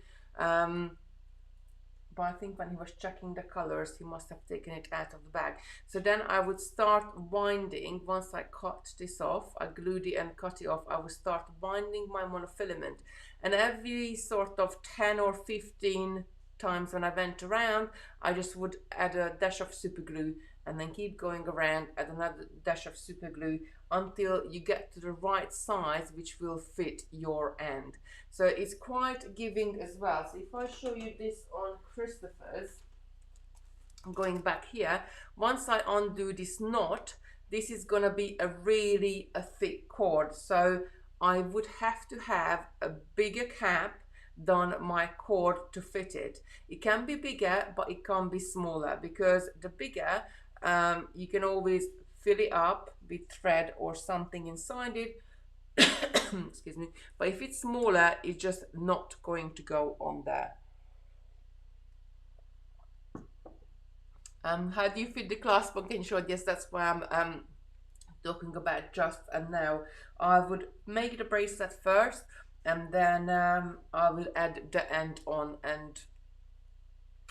but I think when he was checking the colors, he must have taken it out of the bag. So then I would start winding. Once I cut this off, I glued it and cut it off, I would start winding my monofilament, and every sort of 10 or 15 times when I went around, I just would add a dash of super glue and then keep going around, add another dash of super glue until you get to the right size which will fit your end. So it's quite giving as well. So if I show you this on Christopher's, going back here, once I undo this knot, this is going to be a really thick cord, so I would have to have a bigger cap than my cord to fit it. It can be bigger, but it can be smaller, because the bigger, you can always fill it up with thread or something inside it. Excuse me. But if it's smaller, it's just not going to go on there. How do you fit the clasp on King Short? Yes, that's why I'm talking about just and now. I would make the bracelet first, and then I will add the end on. And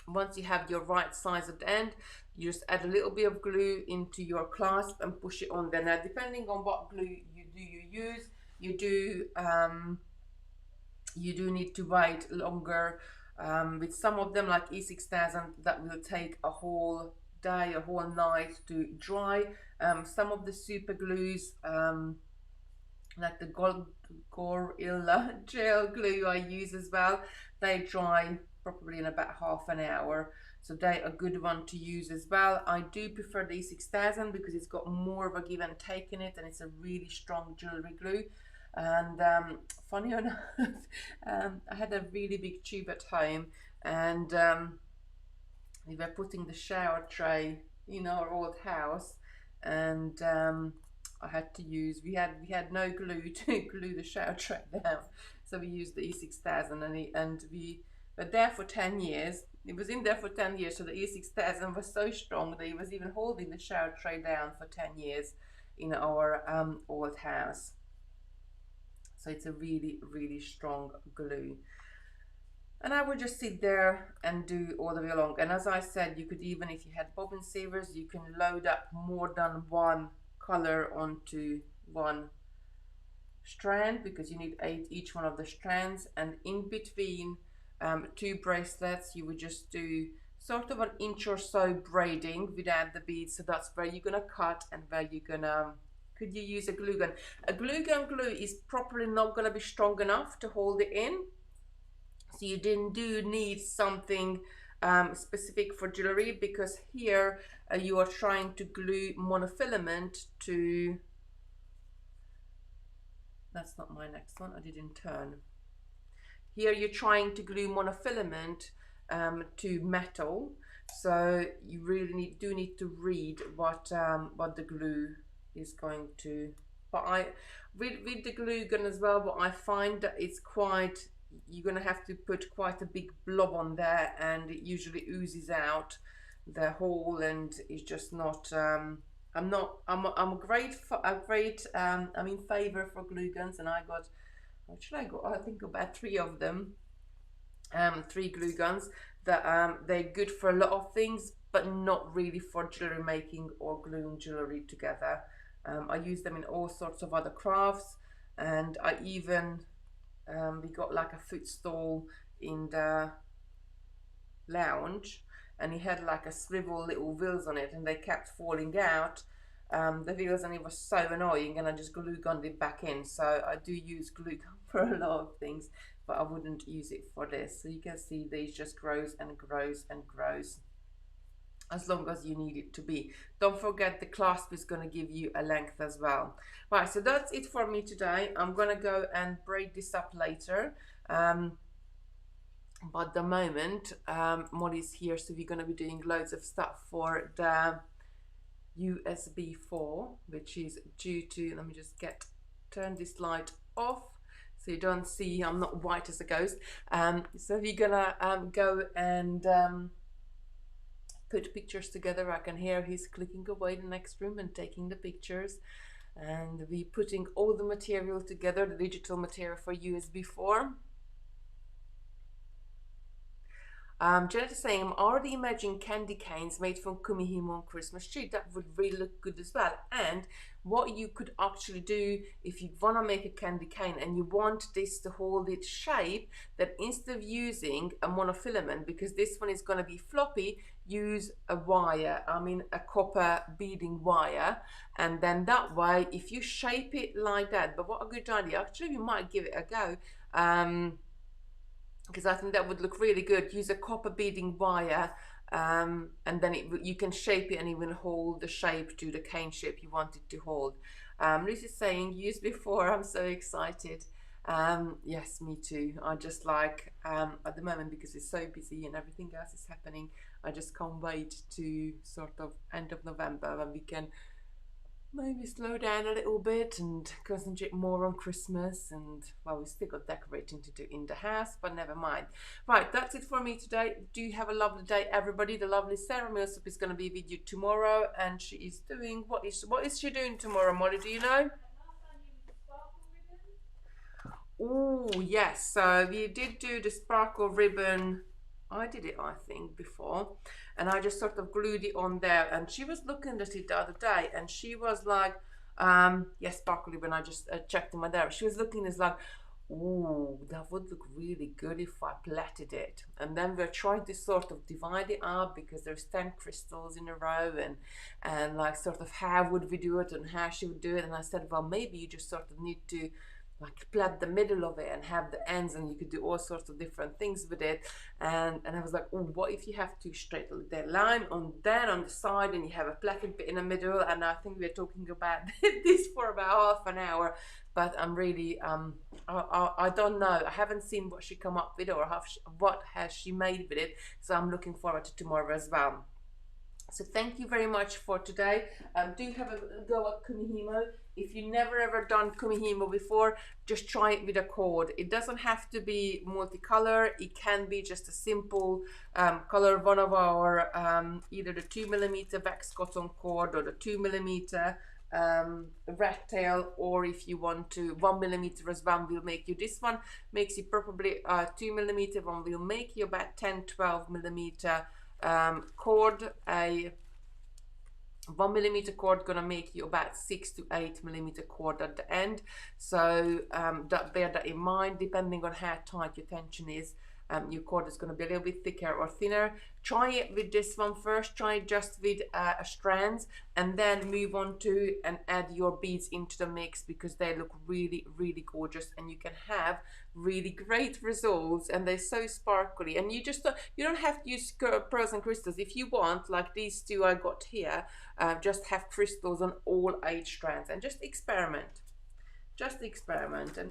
once you have your right size at the end, you just add a little bit of glue into your clasp and push it on there. Now, depending on what glue you use, you do need to wait longer. With some of them, like E6000, that will take a whole day, a whole night to dry. Some of the super glues, like the Gorilla gel glue I use as well, they dry probably in about half an hour. So they're a good one to use as well. I do prefer the E6000 because it's got more of a give and take in it, and it's a really strong jewelry glue. And funny enough, I had a really big tube at home, and we were putting the shower tray in our old house, and I had to use, we had no glue to glue the shower tray down, so we used the E6000, and we were there for 10 years. It was in there for 10 years, so the E6000 was so strong that it was even holding the shower tray down for 10 years in our old house. So it's a really, really strong glue. And I would just sit there and do all the way along. And as I said, you could even, if you had bobbin savers, you can load up more than one color onto one strand, because you need 8 each one of the strands. And in between two bracelets, you would just do sort of an inch or so braiding without the beads. So that's where you're gonna cut and where you're gonna, could you use a glue gun? A glue gun glue is probably not gonna be strong enough to hold it in. So you do need something specific for jewelry, because here you are trying to glue monofilament to, that's not my next one, I didn't turn. Here you're trying to glue monofilament to metal, so you really do need to read what the glue is going to. But with the glue gun as well, but I find that it's quite, you're gonna have to put quite a big blob on there, and it usually oozes out the hole, and it's just not. I'm in favor for glue guns, and I got, what should I got? I think about 3 of them. 3 glue guns that they're good for a lot of things, but not really for jewelry making or gluing jewelry together. I use them in all sorts of other crafts, and I even we got like a footstool in the lounge, and he had like a swivel little wheels on it, and they kept falling out, the wheels, and it was so annoying, and I just glue gunned it back in. So I do use glue gun for a lot of things, but I wouldn't use it for this. So you can see these just grows and grows and grows as long as you need it to be. Don't forget the clasp is going to give you a length as well. Right, so that's it for me today. I'm going to go and braid this up later. But at the moment, Molly's here, so we're going to be doing loads of stuff for the USB 4, which is due to, let me just turn this light off so you don't see I'm not white as a ghost. So we're gonna go and put pictures together. I can hear he's clicking away in the next room and taking the pictures, and we're putting all the material together, the digital material for USB 4. Janet is saying, I'm already imagining candy canes made from Kumihimo on Christmas tree. That would really look good as well. And what you could actually do if you want to make a candy cane and you want this to hold its shape, that instead of using a monofilament, because this one is going to be floppy, use a wire, a copper beading wire, and then that way, if you shape it like that, but what a good idea, actually we might give it a go, because I think that would look really good. Use a copper beading wire, and then you can shape it and it will hold the shape to the cane shape you want it to hold. Lucy's saying, used before, I'm so excited. Yes, me too. I just like, at the moment, because it's so busy and everything else is happening, I just can't wait to sort of end of November when we can maybe slow down a little bit and concentrate more on Christmas. And well, we still got decorating to do in the house, but never mind. Right, that's it for me today. Do have a lovely day, everybody. The lovely Sarah Millsap is going to be with you tomorrow, and she is doing, what is she doing tomorrow, Molly? Do you know? Oh yes, so we did do the sparkle ribbon. I did it, I think, before, and I just sort of glued it on there, and she was looking at it the other day and she was like, yes, sparkle ribbon. I just checked in my diary. She was looking as like, ooh, that would look really good if I plaited it. And then we're trying to sort of divide it up because there's 10 crystals in a row, and like sort of how would we do it and how she would do it. And I said, well, maybe you just sort of need to like plait the middle of it and have the ends, and you could do all sorts of different things with it. And I was like, oh, what if you have to straight the line on there on the side and you have a plaited bit in the middle? And I think we're talking about this for about half an hour, but I'm really I don't know, I haven't seen what she come up with or what has she made with it, so I'm looking forward to tomorrow as well. So thank you very much for today. Do have a go at Kumihimo. If you never ever done Kumihimo before, just try it with a cord. It doesn't have to be multicolor. It can be just a simple color. One of our either the 2mm wax cotton cord or the 2mm rat tail, or if you want to 1mm as well, will make you, this one makes you probably 2mm, one will make you about 10-12mm cord. A 1mm cord gonna make you about 6 to 8mm cord at the end, so bear that in mind. Depending on how tight your tension is, your cord is going to be a little bit thicker or thinner. Try it with this one first, try it just with strands, and then move on to and add your beads into the mix, because they look really, really gorgeous and you can have really great results, and they're so sparkly. And you just you don't have to use pearls and crystals. If you want, like these two I got here, just have crystals on all 8 strands and just experiment. Just experiment and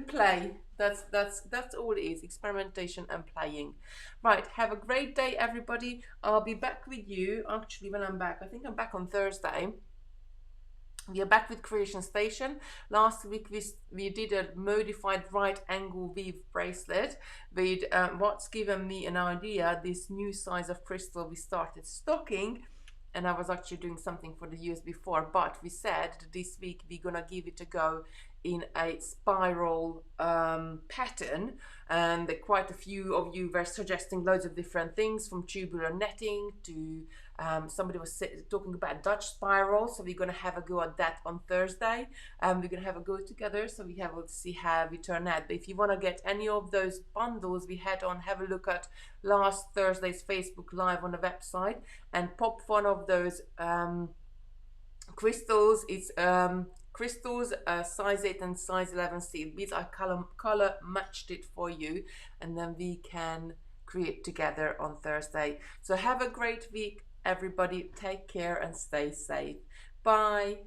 play. That's all it is, experimentation and playing. Right, have a great day, everybody. I'll be back with you actually when I'm back. I think I'm back on Thursday. We are back with Creation Station. Last week we did a modified right angle weave bracelet with what's given me an idea, this new size of crystal we started stocking. And I was actually doing something for the years before, but we said this week we're gonna give it a go in a spiral pattern, and quite a few of you were suggesting loads of different things, from tubular netting to somebody was talking about Dutch spiral, so we're going to have a go at that on Thursday. We're going to have a go together, so we have to see how we turn out. But if you want to get any of those bundles we had on, have a look at last Thursday's Facebook Live on the website and pop one of those crystals. It's crystals size 8 and size 11 seed beads. I color matched it for you, and then we can create together on Thursday. So have a great week, everybody. Take care and stay safe. Bye.